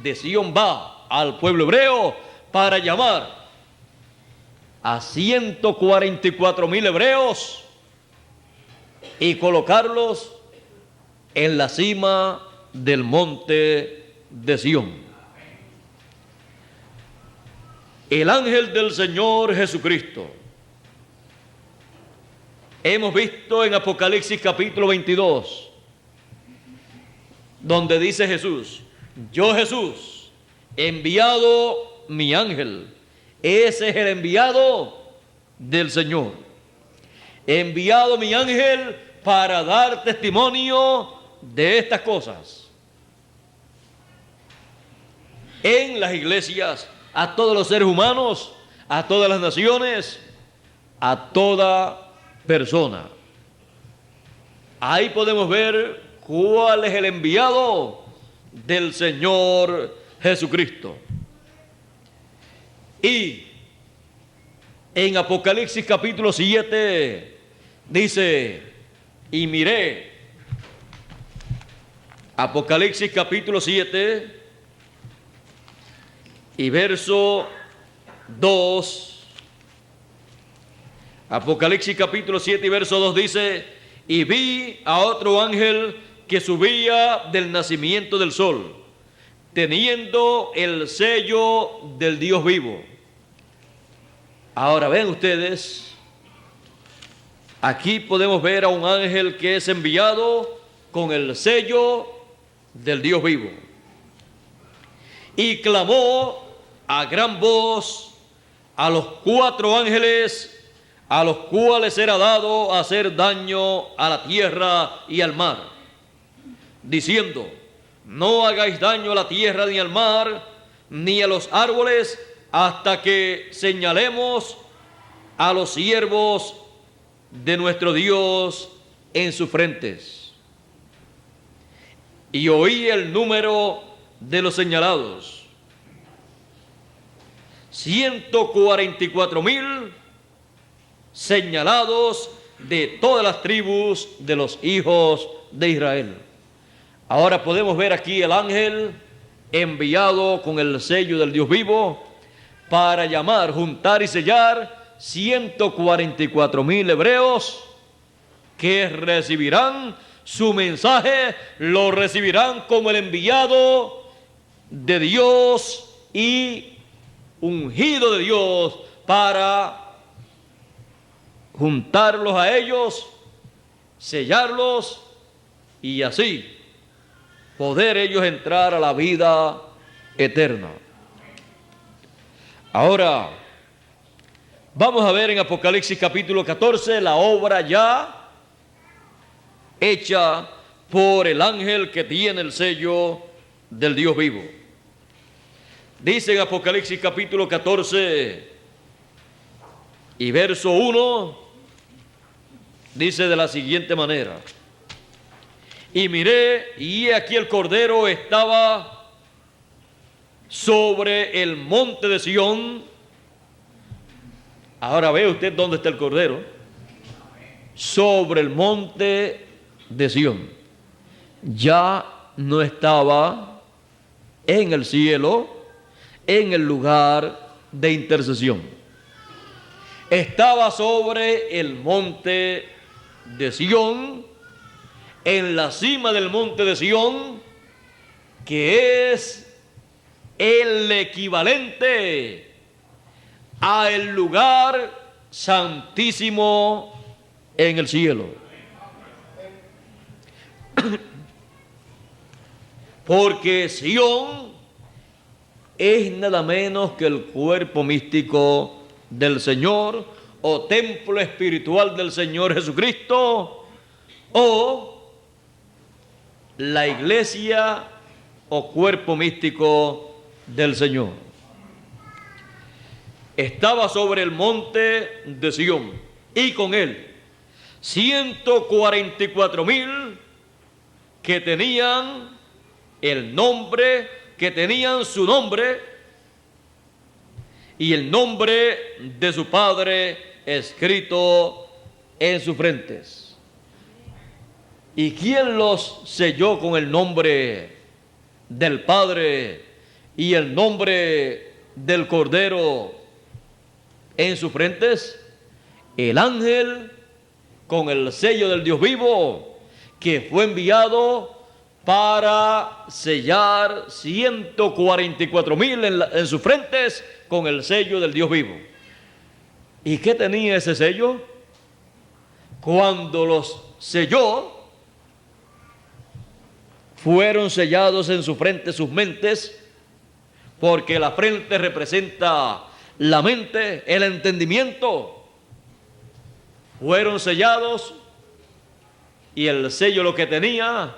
de Sión va al pueblo hebreo para llamar a 144,000 hebreos y colocarlos en la cima del monte de Sión. El ángel del Señor Jesucristo. Hemos visto en Apocalipsis capítulo 22, donde dice Jesús, yo Jesús, he enviado mi ángel. Ese es el enviado del Señor. He enviado mi ángel para dar testimonio de estas cosas en las iglesias, a todos los seres humanos, a todas las naciones, a toda persona. Ahí podemos ver cuál es el enviado del Señor Jesucristo. Y en Apocalipsis capítulo 7 dice, y miré, Apocalipsis capítulo 7 y verso 2, Apocalipsis capítulo 7 y verso 2 dice, y vi a otro ángel que subía del nacimiento del sol, teniendo el sello del Dios vivo. Ahora ven ustedes, aquí podemos ver a un ángel que es enviado con el sello del Dios vivo. Y clamó a gran voz a los 4 ángeles, a los cuales era dado hacer daño a la tierra y al mar, diciendo, no hagáis daño a la tierra ni al mar, ni a los árboles, hasta que señalemos a los siervos de nuestro Dios en sus frentes. Y oí el número de los señalados, 144,000 señalados de todas las tribus de los hijos de Israel. Ahora podemos ver aquí el ángel enviado con el sello del Dios vivo para llamar, juntar y sellar 144,000 hebreos que recibirán su mensaje, lo recibirán como el enviado de Dios y ungido de Dios para juntarlos a ellos, sellarlos y así poder ellos entrar a la vida eterna. Ahora, vamos a ver en Apocalipsis capítulo 14 la obra ya hecha por el ángel que tiene el sello del Dios vivo. Dice en Apocalipsis capítulo 14 y verso 1, dice de la siguiente manera, y miré, y aquí el Cordero estaba sobre el monte de Sión. Ahora ve usted dónde está el Cordero. Sobre el monte de Sión. Ya no estaba en el cielo, en el lugar de intercesión. Estaba sobre el monte de Sión, en la cima del monte de Sión, que es el equivalente a el lugar santísimo en el cielo. Porque Sión es nada menos que el cuerpo místico del Señor, o templo espiritual del Señor Jesucristo, o la iglesia o cuerpo místico del Señor. Estaba sobre el monte de Sión, y con él 144,000 que tenían el nombre, que tenían su nombre y el nombre de su Padre escrito en sus frentes. ¿Y quién los selló con el nombre del Padre y el nombre del Cordero en sus frentes? El ángel con el sello del Dios vivo, que fue enviado para sellar 144,000 en sus frentes con el sello del Dios vivo. ¿Y qué tenía ese sello? Cuando los selló, fueron sellados en su frente sus mentes, porque la frente representa la mente, el entendimiento. Fueron sellados, y el sello lo que tenía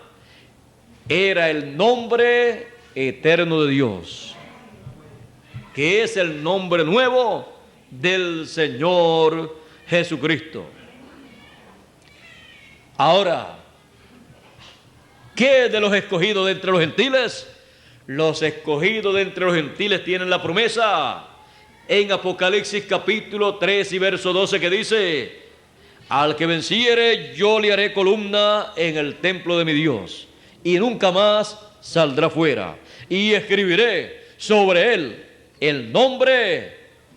era el nombre eterno de Dios, que es el nombre nuevo del Señor Jesucristo. Ahora, ¿qué de los escogidos de entre los gentiles? Los escogidos de entre los gentiles tienen la promesa en Apocalipsis capítulo 3 y verso 12, que dice: al que venciere, yo le haré columna en el templo de mi Dios, y nunca más saldrá fuera. Y escribiré sobre él el nombre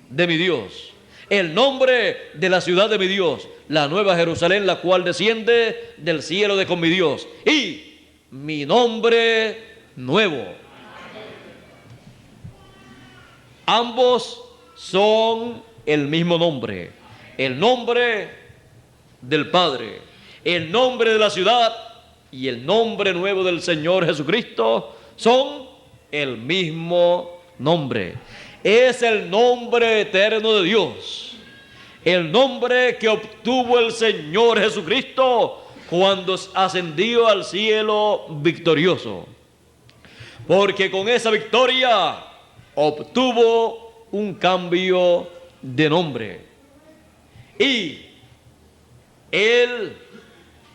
de mi Dios, el nombre de la ciudad de mi Dios, la nueva Jerusalén, la cual desciende del cielo de con mi Dios, y mi nombre nuevo. Ambos son el mismo nombre, el nombre del Padre, el nombre de la ciudad y el nombre nuevo del Señor Jesucristo son el mismo nombre. Es el nombre eterno de Dios, el nombre que obtuvo el Señor Jesucristo cuando ascendió al cielo victorioso, porque con esa victoria obtuvo un cambio de nombre, y Él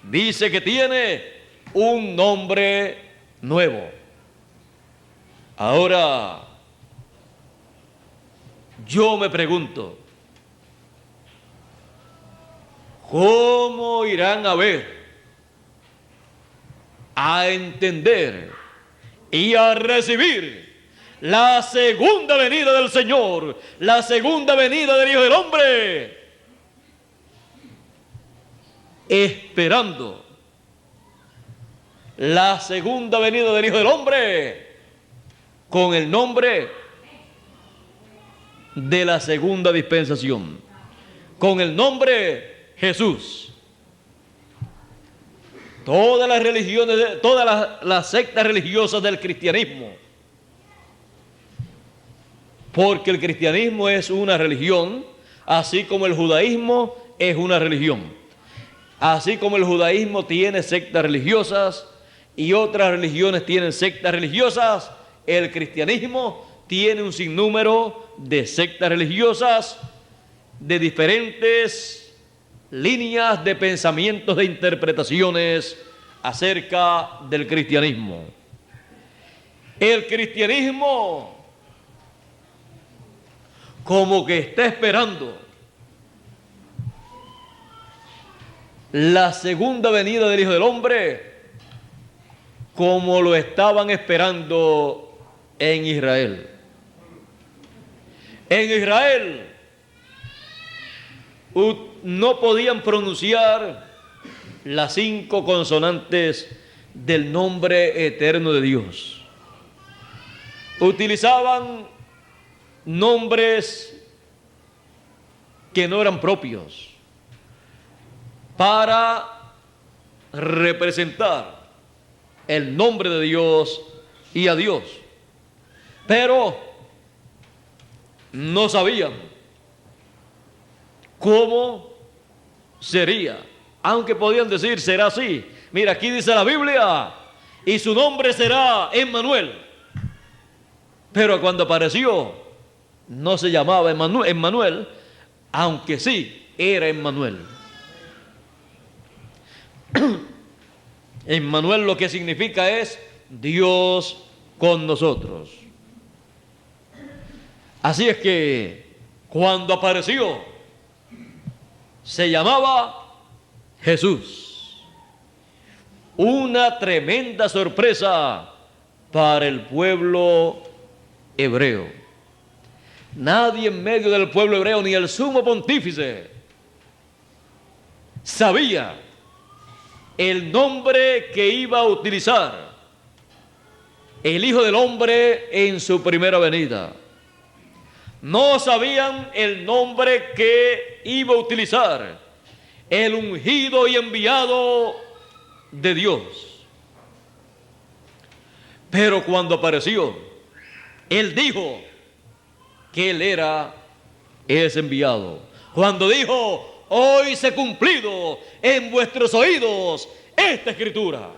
dice que tiene un nombre nuevo. Ahora, yo me pregunto, ¿cómo irán a ver, a entender y a recibir la segunda venida del Señor, la segunda venida del Hijo del Hombre, esperando la segunda venida del Hijo del Hombre con el nombre de la segunda dispensación, con el nombre Jesús? Todas las religiones, todas las sectas religiosas del cristianismo, porque el cristianismo es una religión, así como el judaísmo es una religión. Así como el judaísmo tiene sectas religiosas y otras religiones tienen sectas religiosas, el cristianismo tiene un sinnúmero de sectas religiosas de diferentes líneas de pensamientos, de interpretaciones acerca del cristianismo. El cristianismo como que está esperando la segunda venida del Hijo del Hombre, como lo estaban esperando en Israel. En Israel no podían pronunciar las 5 consonantes del nombre eterno de Dios. Utilizaban nombres que no eran propios para representar el nombre de Dios y a Dios, pero no sabían cómo sería, aunque podían decir será así. Mira, aquí dice la Biblia, y su nombre será Emmanuel, pero cuando apareció no se llamaba Emmanuel, aunque sí era Emmanuel. Emmanuel lo que significa es Dios con nosotros. Así es que cuando apareció se llamaba Jesús. Una tremenda sorpresa para el pueblo hebreo. Nadie en medio del pueblo hebreo, ni el sumo pontífice, sabía el nombre que iba a utilizar el Hijo del Hombre en su primera venida. No sabían el nombre que iba a utilizar el ungido y enviado de Dios. Pero cuando apareció, Él dijo que Él era ese enviado. Cuando dijo: hoy se ha cumplido en vuestros oídos esta escritura.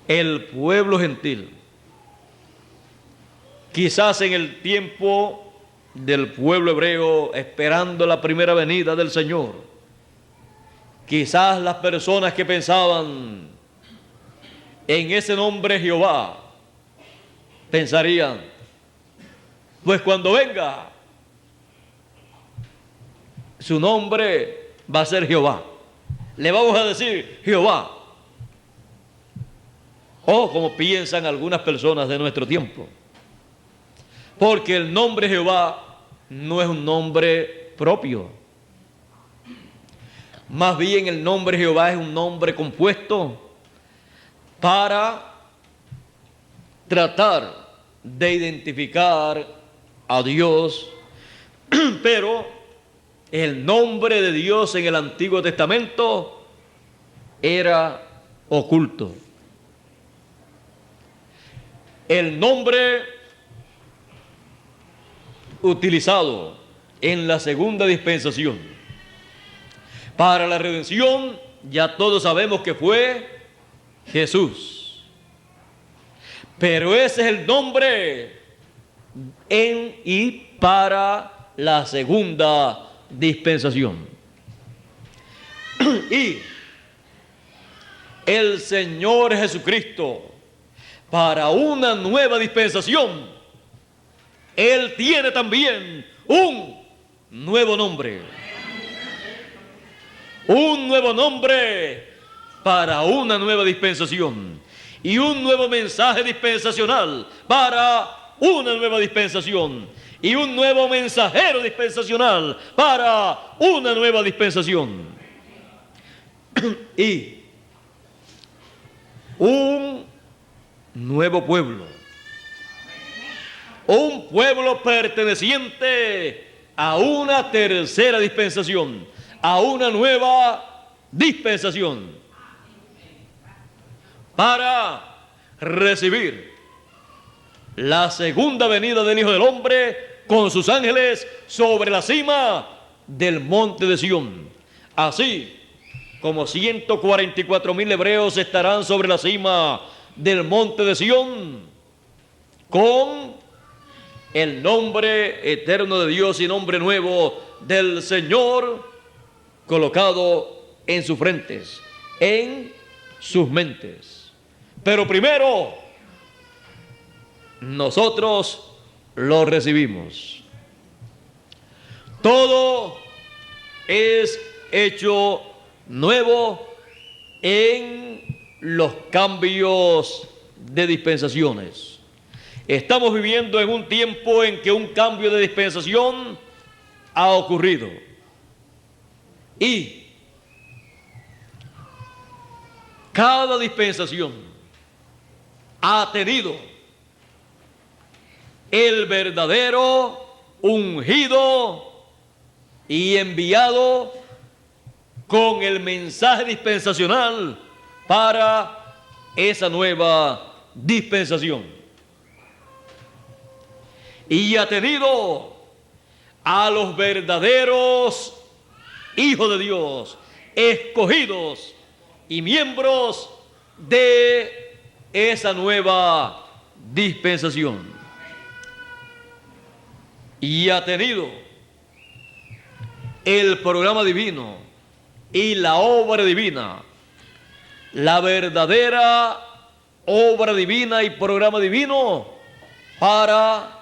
El pueblo gentil, quizás en el tiempo del pueblo hebreo esperando la primera venida del Señor, quizás las personas que pensaban en ese nombre Jehová pensarían: pues cuando venga, su nombre va a ser Jehová. Le vamos a decir Jehová. O como piensan algunas personas de nuestro tiempo. Porque el nombre Jehová no es un nombre propio. Más bien el nombre Jehová es un nombre compuesto para tratar de identificar a Dios, pero el nombre de Dios en el Antiguo Testamento era oculto. El nombre utilizado en la segunda dispensación para la redención, ya todos sabemos que fue Jesús. Pero ese es el nombre en y para la segunda dispensación. Y el Señor Jesucristo, para una nueva dispensación, Él tiene también un nuevo nombre. Un nuevo nombre para una nueva dispensación. Y un nuevo mensaje dispensacional para una nueva dispensación. Y un nuevo mensajero dispensacional para una nueva dispensación. Y un nuevo pueblo. Un pueblo perteneciente a una tercera dispensación, a una nueva dispensación, para recibir la segunda venida del Hijo del Hombre con sus ángeles sobre la cima del monte de Sión. Así como 144,000 hebreos estarán sobre la cima del monte de Sión con el nombre eterno de Dios y nombre nuevo del Señor colocado en sus frentes, en sus mentes. Pero primero, nosotros lo recibimos. Todo es hecho nuevo en los cambios de dispensaciones. Estamos viviendo en un tiempo en que un cambio de dispensación ha ocurrido. Y cada dispensación ha tenido el verdadero ungido y enviado con el mensaje dispensacional para esa nueva dispensación. Y ha tenido a los verdaderos hijos de Dios, escogidos y miembros de esa nueva dispensación. Y ha tenido el programa divino y la obra divina, la verdadera obra divina y programa divino para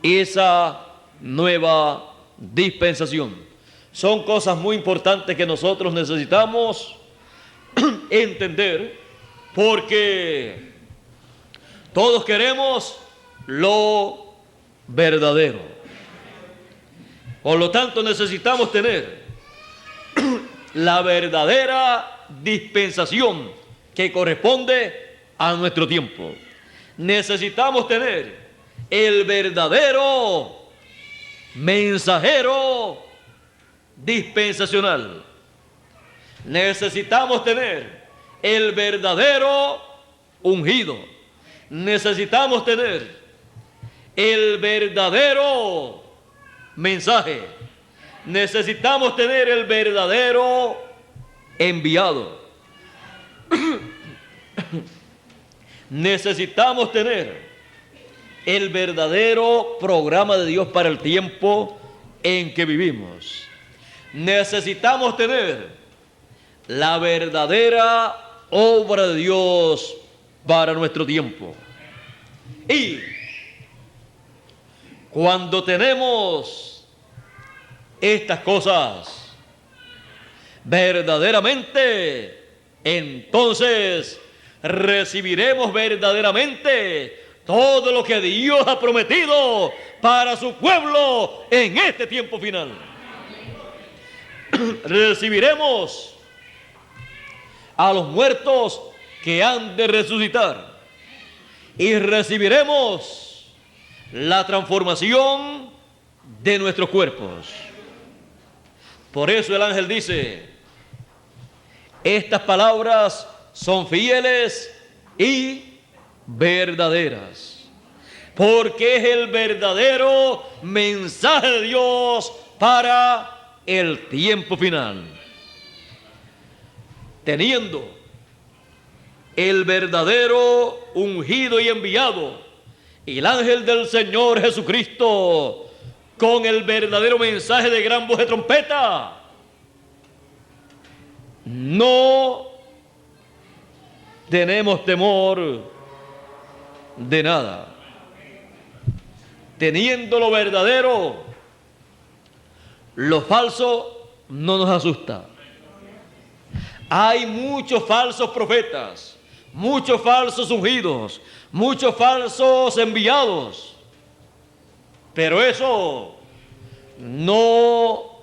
esa nueva dispensación. Son cosas muy importantes que nosotros necesitamos entender, porque todos queremos lo verdadero. Por lo tanto, necesitamos tener la verdadera dispensación que corresponde a nuestro tiempo. Necesitamos tener el verdadero mensajero dispensacional. Necesitamos tener el verdadero ungido. Necesitamos tener el verdadero mensaje. Necesitamos tener el verdadero enviado. Necesitamos tener el verdadero programa de Dios para el tiempo en que vivimos. Necesitamos tener la verdadera obra de Dios para nuestro tiempo. Y cuando tenemos estas cosas verdaderamente, entonces recibiremos verdaderamente todo lo que Dios ha prometido para su pueblo en este tiempo final. Recibiremos a los muertos que han de resucitar, y recibiremos la transformación de nuestros cuerpos. Por eso el ángel dice: estas palabras son fieles y verdaderas, porque es el verdadero mensaje de Dios para el tiempo final. Teniendo el verdadero ungido y enviado, y el ángel del Señor Jesucristo con el verdadero mensaje de gran voz de trompeta, no tenemos temor de nada. Teniendo lo verdadero, lo falso no nos asusta. Hay muchos falsos profetas, muchos falsos ungidos, muchos falsos enviados, pero eso no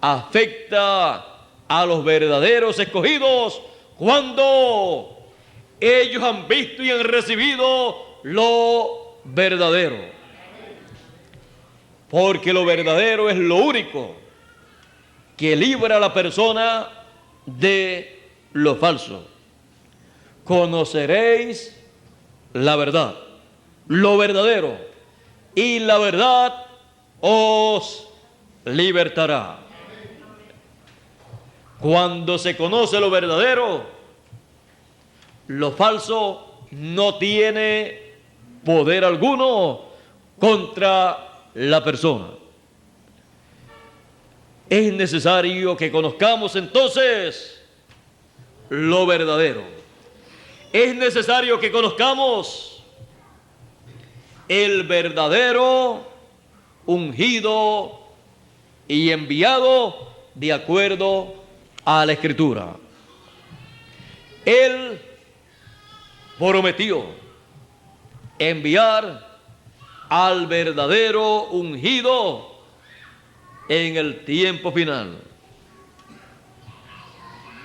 afecta a los verdaderos escogidos cuando ellos han visto y han recibido lo verdadero. Porque lo verdadero es lo único que libra a la persona de lo falso. Conoceréis la verdad, lo verdadero, y la verdad os libertará. Cuando se conoce lo verdadero, lo falso no tiene poder alguno contra la persona. Es necesario que conozcamos entonces lo verdadero. Es necesario que conozcamos el verdadero ungido y enviado de acuerdo a la Escritura. Él prometió enviar al verdadero ungido en el tiempo final.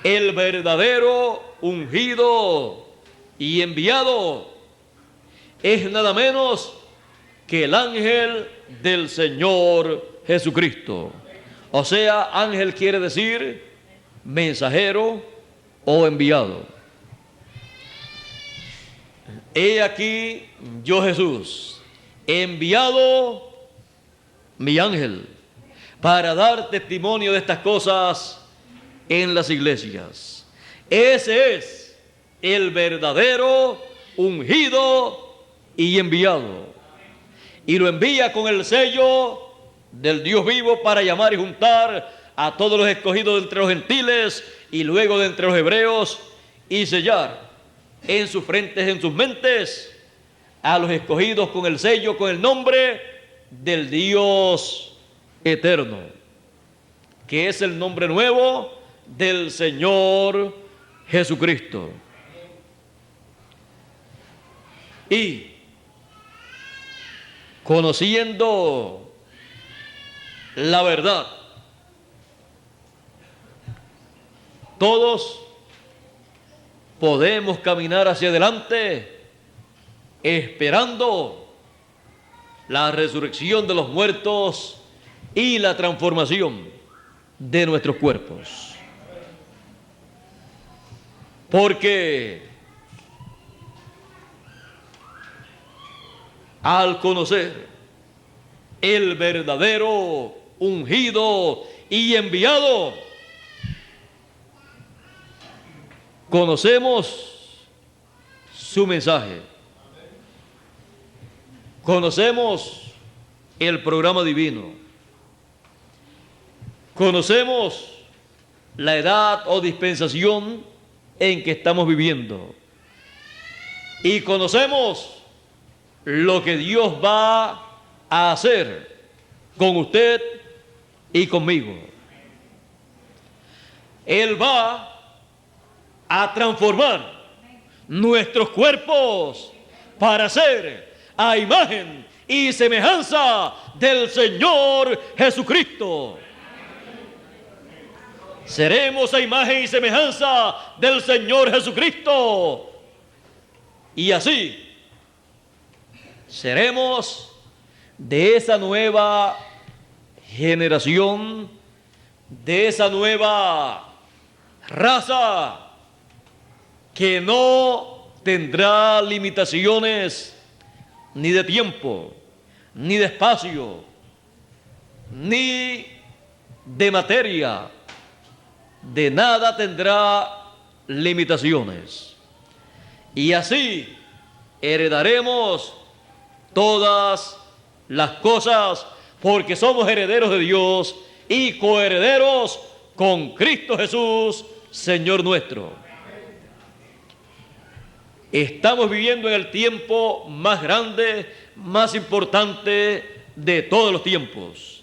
El verdadero ungido y enviado es nada menos que el ángel del Señor Jesucristo. O sea, ángel quiere decir mensajero o enviado. He aquí yo, Jesús, he enviado mi ángel para dar testimonio de estas cosas en las iglesias. Ese es el verdadero ungido y enviado. Y lo envía con el sello del Dios vivo para llamar y juntar a todos los escogidos de entre los gentiles y luego de entre los hebreos y sellar en sus frentes, en sus mentes, a los escogidos con el sello, con el nombre del Dios eterno, que es el nombre nuevo del Señor Jesucristo. Y conociendo la verdad, todos podemos caminar hacia adelante esperando la resurrección de los muertos y la transformación de nuestros cuerpos. Porque al conocer el verdadero ungido y enviado, conocemos su mensaje, conocemos el programa divino, conocemos la edad o dispensación en que estamos viviendo y conocemos lo que Dios va a hacer con usted y conmigo. Él va a transformar nuestros cuerpos para ser a imagen y semejanza del Señor Jesucristo. Seremos a imagen y semejanza del Señor Jesucristo. Y así seremos de esa nueva generación, de esa nueva raza que no tendrá limitaciones ni de tiempo, ni de espacio, ni de materia. De nada tendrá limitaciones. Y así heredaremos todas las cosas, porque somos herederos de Dios y coherederos con Cristo Jesús, Señor nuestro. Estamos viviendo en el tiempo más grande, más importante de todos los tiempos.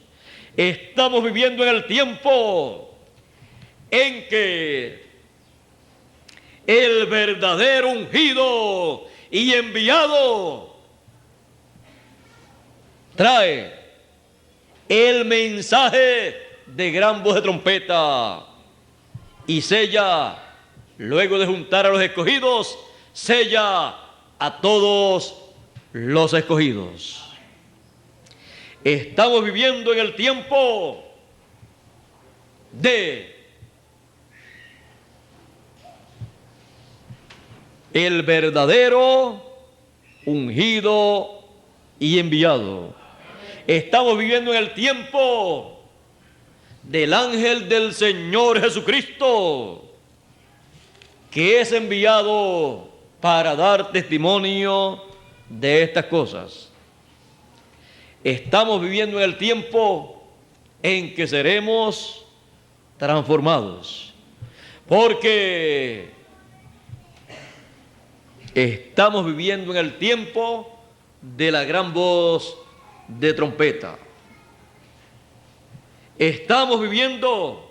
Estamos viviendo en el tiempo en que el verdadero ungido y enviado trae el mensaje de gran voz de trompeta y sella, luego de juntar a los escogidos, sella a todos los escogidos. Estamos viviendo en el tiempo de el verdadero ungido y enviado. Estamos viviendo en el tiempo del ángel del Señor Jesucristo, que es enviado para dar testimonio de estas cosas. Estamos viviendo en el tiempo en que seremos transformados, porque estamos viviendo en el tiempo de la gran voz de trompeta. Estamos viviendo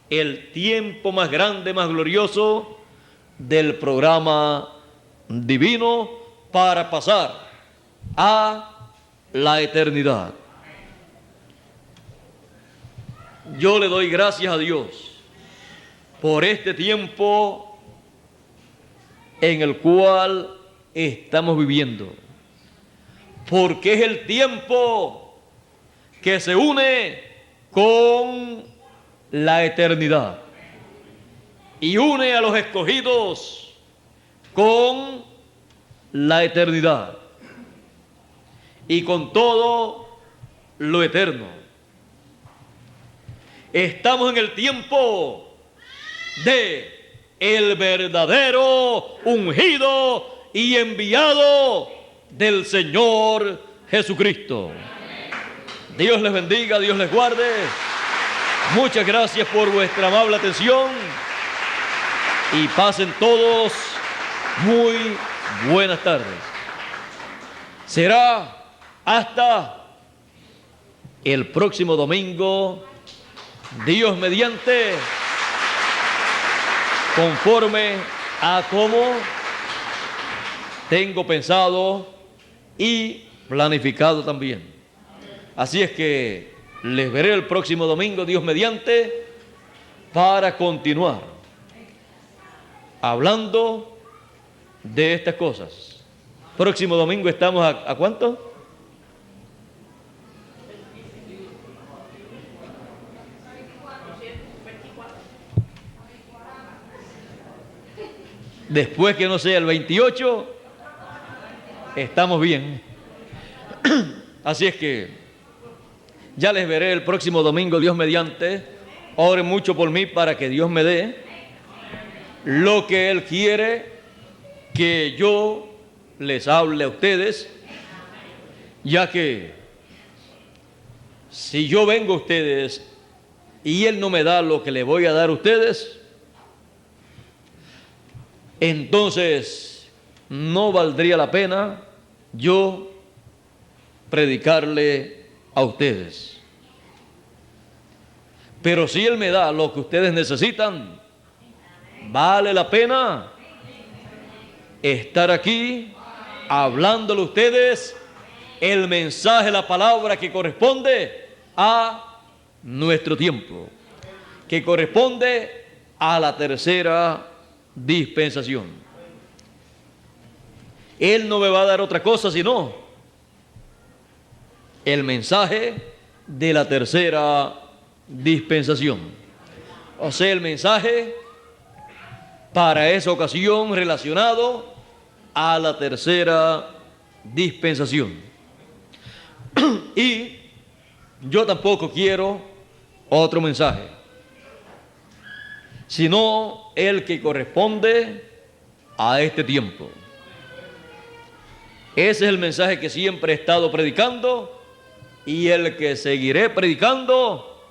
el tiempo más grande, más glorioso del programa divino para pasar a la eternidad. Yo le doy gracias a Dios por este tiempo en el cual estamos viviendo, porque es el tiempo que se une con la eternidad y une a los escogidos con la eternidad y con todo lo eterno. Estamos en el tiempo de el verdadero ungido y enviado del Señor Jesucristo. Dios les bendiga, Dios les guarde. Muchas gracias por vuestra amable atención y pasen todos muy buenas tardes. Será hasta el próximo domingo, Dios mediante, conforme a como tengo pensado y planificado también. Así es que les veré el próximo domingo, Dios mediante, para continuar hablando de estas cosas. Próximo domingo estamos ¿a cuánto? Después que no sea el 28, estamos bien. Así es que ya les veré el próximo domingo, Dios mediante. Oren mucho por mí para que Dios me dé lo que Él quiere que yo les hable a ustedes, ya que si yo vengo a ustedes y Él no me da lo que le voy a dar a ustedes, entonces no valdría la pena yo predicarle a ustedes. Pero si Él me da lo que ustedes necesitan, vale la pena estar aquí hablándole a ustedes el mensaje, la palabra que corresponde a nuestro tiempo, que corresponde a la tercera dispensación. Él no me va a dar otra cosa sino el mensaje de la tercera dispensación. O sea, el mensaje para esa ocasión relacionado a la tercera dispensación. Y yo tampoco quiero otro mensaje, sino el que corresponde a este tiempo. Ese es el mensaje que siempre he estado predicando y el que seguiré predicando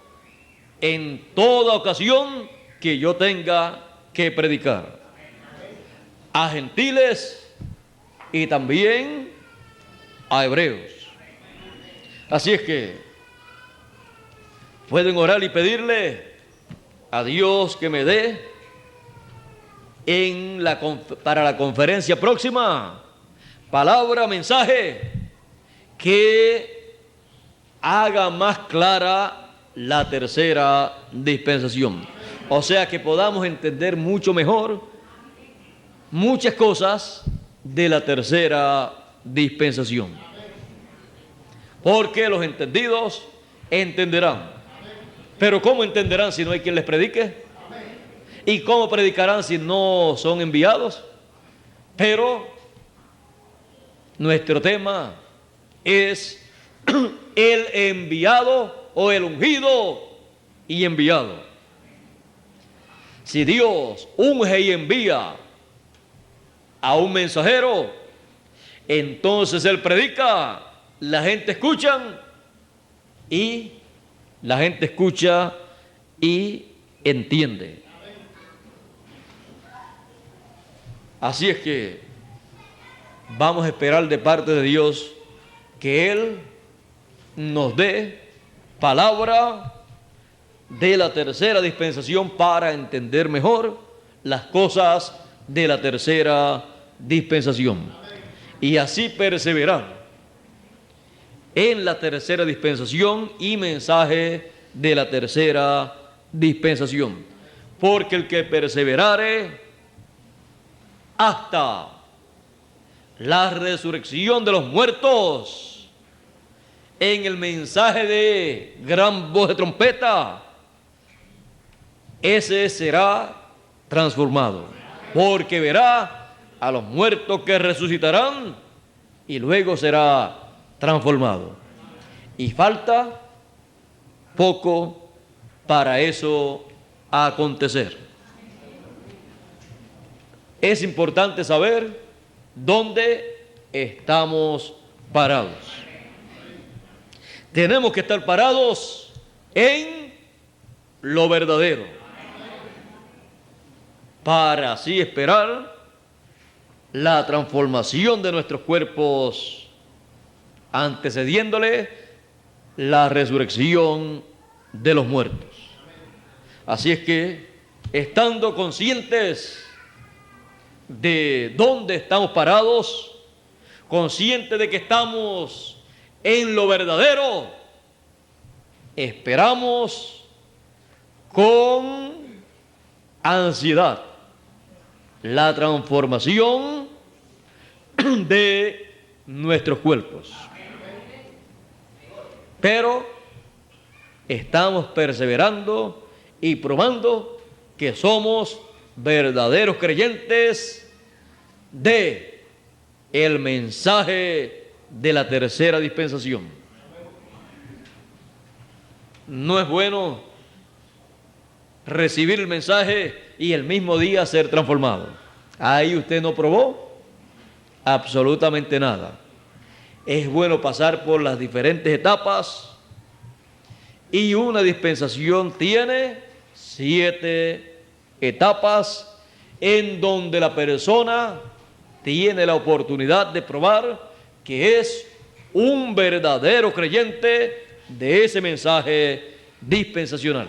en toda ocasión que yo tenga que predicar a gentiles y también a hebreos. Así es que pueden orar y pedirle a Dios que me dé para la conferencia próxima palabra, mensaje que haga más clara la tercera dispensación. O sea, que podamos entender mucho mejor muchas cosas de la tercera dispensación. Porque los entendidos entenderán. Pero ¿cómo entenderán si no hay quien les predique? ¿Y cómo predicarán si no son enviados? Pero nuestro tema es el enviado o el ungido y enviado. Si Dios unge y envía a un mensajero, entonces él predica, la gente escucha y entiende. Así es que vamos a esperar de parte de Dios que Él nos dé palabra de la tercera dispensación para entender mejor las cosas de la tercera dispensación. y así perseverar en la tercera dispensación y mensaje de la tercera dispensación. Porque el que perseverare hasta la resurrección de los muertos en el mensaje de gran voz de trompeta, ese será transformado, porque verá a los muertos que resucitarán y luego será transformado. Y falta poco para eso acontecer. Es importante saber dónde estamos parados. Tenemos que estar parados en lo verdadero, para así esperar la transformación de nuestros cuerpos, antecediéndole la resurrección de los muertos. Así es que, estando conscientes de dónde estamos parados, conscientes de que estamos en lo verdadero, esperamos con ansiedad la transformación de nuestros cuerpos. Pero estamos perseverando y probando que somos verdaderos creyentes de el mensaje de la tercera dispensación. No es bueno recibir el mensaje y el mismo día ser transformado. Ahí usted no probó absolutamente nada. Es bueno pasar por las diferentes etapas, y una dispensación tiene 7 etapas en donde la persona tiene la oportunidad de probar que es un verdadero creyente de ese mensaje dispensacional.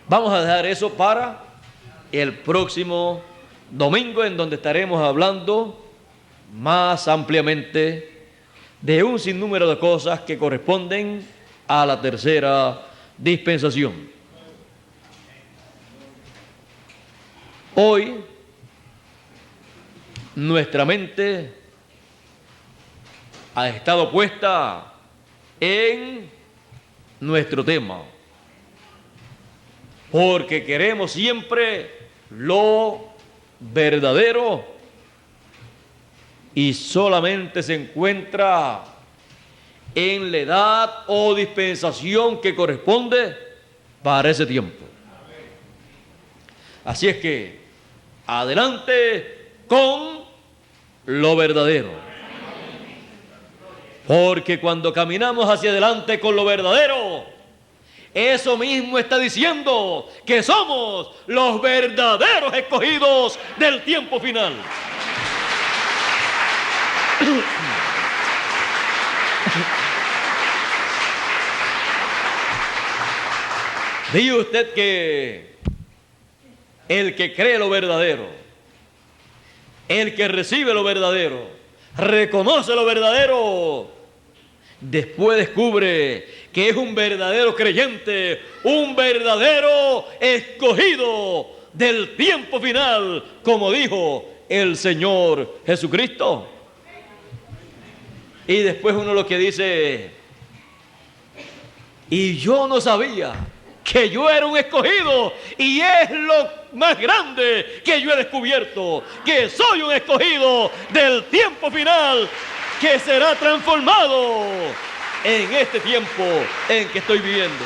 Vamos a dejar eso para el próximo domingo, en donde estaremos hablando más ampliamente de un sinnúmero de cosas que corresponden a la tercera dispensación. Hoy nuestra mente ha estado puesta en nuestro tema, porque queremos siempre lo verdadero, y solamente se encuentra en la edad o dispensación que corresponde para ese tiempo. Así es que adelante con lo verdadero, porque cuando caminamos hacia adelante con lo verdadero, eso mismo está diciendo que somos los verdaderos escogidos del tiempo final. Diga usted que el que cree lo verdadero, el que recibe lo verdadero, reconoce lo verdadero, después descubre que es un verdadero creyente, un verdadero escogido del tiempo final, como dijo el Señor Jesucristo. Y después uno lo que dice: y yo no sabía que yo era un escogido, y es lo más grande que yo he descubierto, que soy un escogido del tiempo final, que será transformado en este tiempo en que estoy viviendo.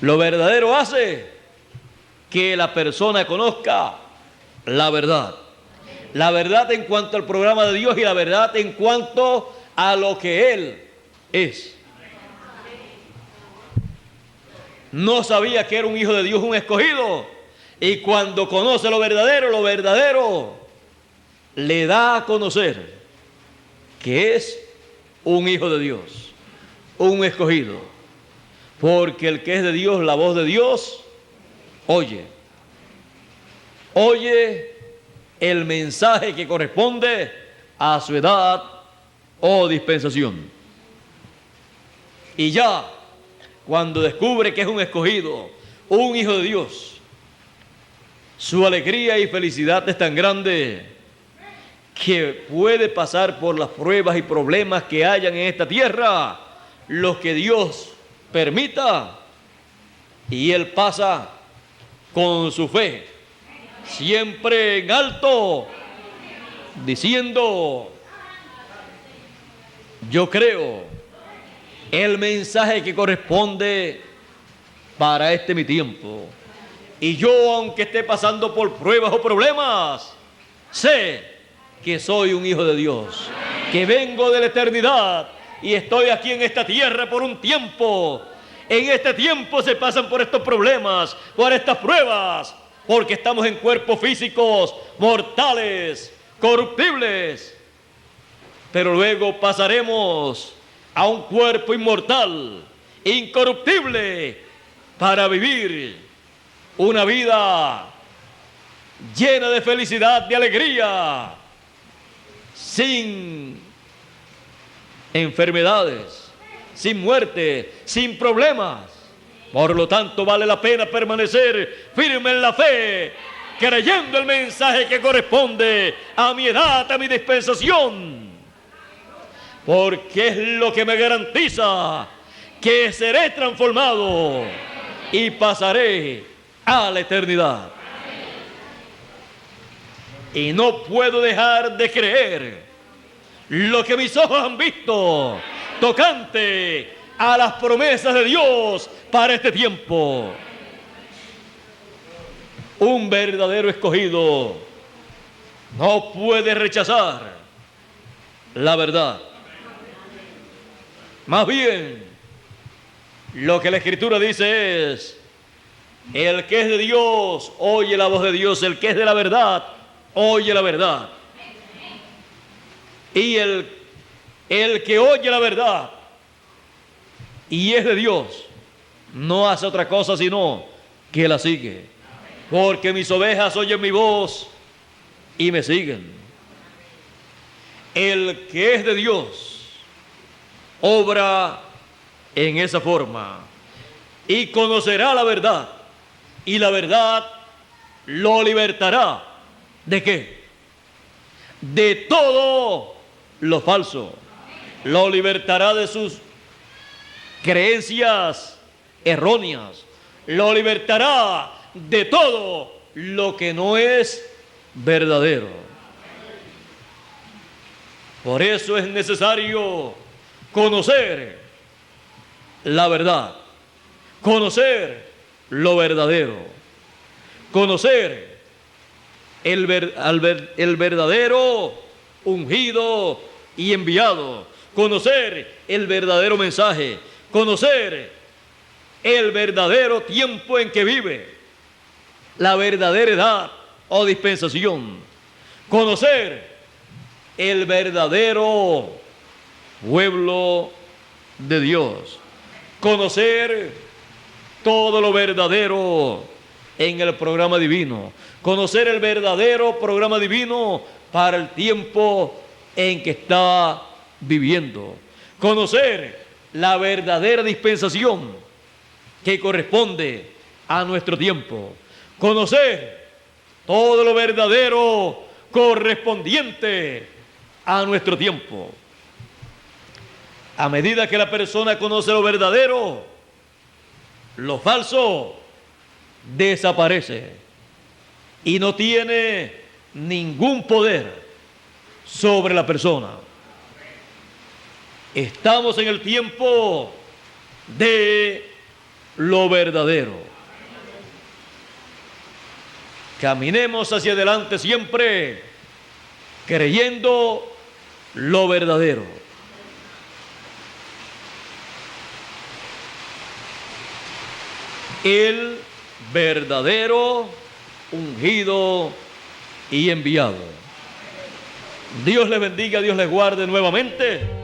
Lo verdadero hace que la persona conozca la verdad. La verdad en cuanto al programa de Dios y la verdad en cuanto a lo que Él es. No sabía que era un hijo de Dios, un escogido. Y cuando conoce lo verdadero le da a conocer que es un hijo de Dios, un escogido. Porque el que es de Dios, la voz de Dios, oye. oye el mensaje que corresponde a su edad o dispensación. Y ya, cuando descubre que es un escogido, un hijo de Dios, su alegría y felicidad es tan grande que puede pasar por las pruebas y problemas que hayan en esta tierra, los que Dios permita, y él pasa con su fe, siempre en alto, diciendo: yo creo el mensaje que corresponde para este mi tiempo. Y yo, aunque esté pasando por pruebas o problemas, sé que soy un hijo de Dios, que vengo de la eternidad y estoy aquí en esta tierra por un tiempo. En este tiempo se pasan por estos problemas, por estas pruebas, porque estamos en cuerpos físicos mortales, corruptibles. Pero luego pasaremos a un cuerpo inmortal, incorruptible, para vivir una vida llena de felicidad, de alegría, sin enfermedades, sin muerte, sin problemas. Por lo tanto, vale la pena permanecer firme en la fe, creyendo el mensaje que corresponde a mi edad, a mi dispensación, porque es lo que me garantiza que seré transformado y pasaré a la eternidad. Y no puedo dejar de creer lo que mis ojos han visto tocante a las promesas de Dios para este tiempo. Un verdadero escogido no puede rechazar la verdad. Más bien, lo que la Escritura dice es: el que es de Dios oye la voz de Dios, el que es de la verdad oye la verdad. Y el que oye la verdad y es de Dios no hace otra cosa sino que la sigue, porque mis ovejas oyen mi voz y me siguen. El que es de Dios obra en esa forma y conocerá la verdad, y la verdad lo libertará. ¿De qué? De todo lo falso. Lo libertará de sus creencias erróneas. Lo libertará de todo lo que no es verdadero. Por eso es necesario conocer la verdad, conocer lo verdadero, conocer el verdadero ungido y enviado, conocer el verdadero mensaje, conocer el verdadero tiempo en que vive, la verdadera edad o dispensación, conocer el verdadero pueblo de Dios, conocer todo lo verdadero en el programa divino, conocer el verdadero programa divino para el tiempo en que está viviendo, conocer la verdadera dispensación que corresponde a nuestro tiempo, conocer todo lo verdadero correspondiente a nuestro tiempo. A medida que la persona conoce lo verdadero, lo falso desaparece y no tiene ningún poder sobre la persona. Estamos en el tiempo de lo verdadero. Caminemos hacia adelante siempre creyendo lo verdadero. El verdadero ungido y enviado. Dios les bendiga, Dios les guarde nuevamente.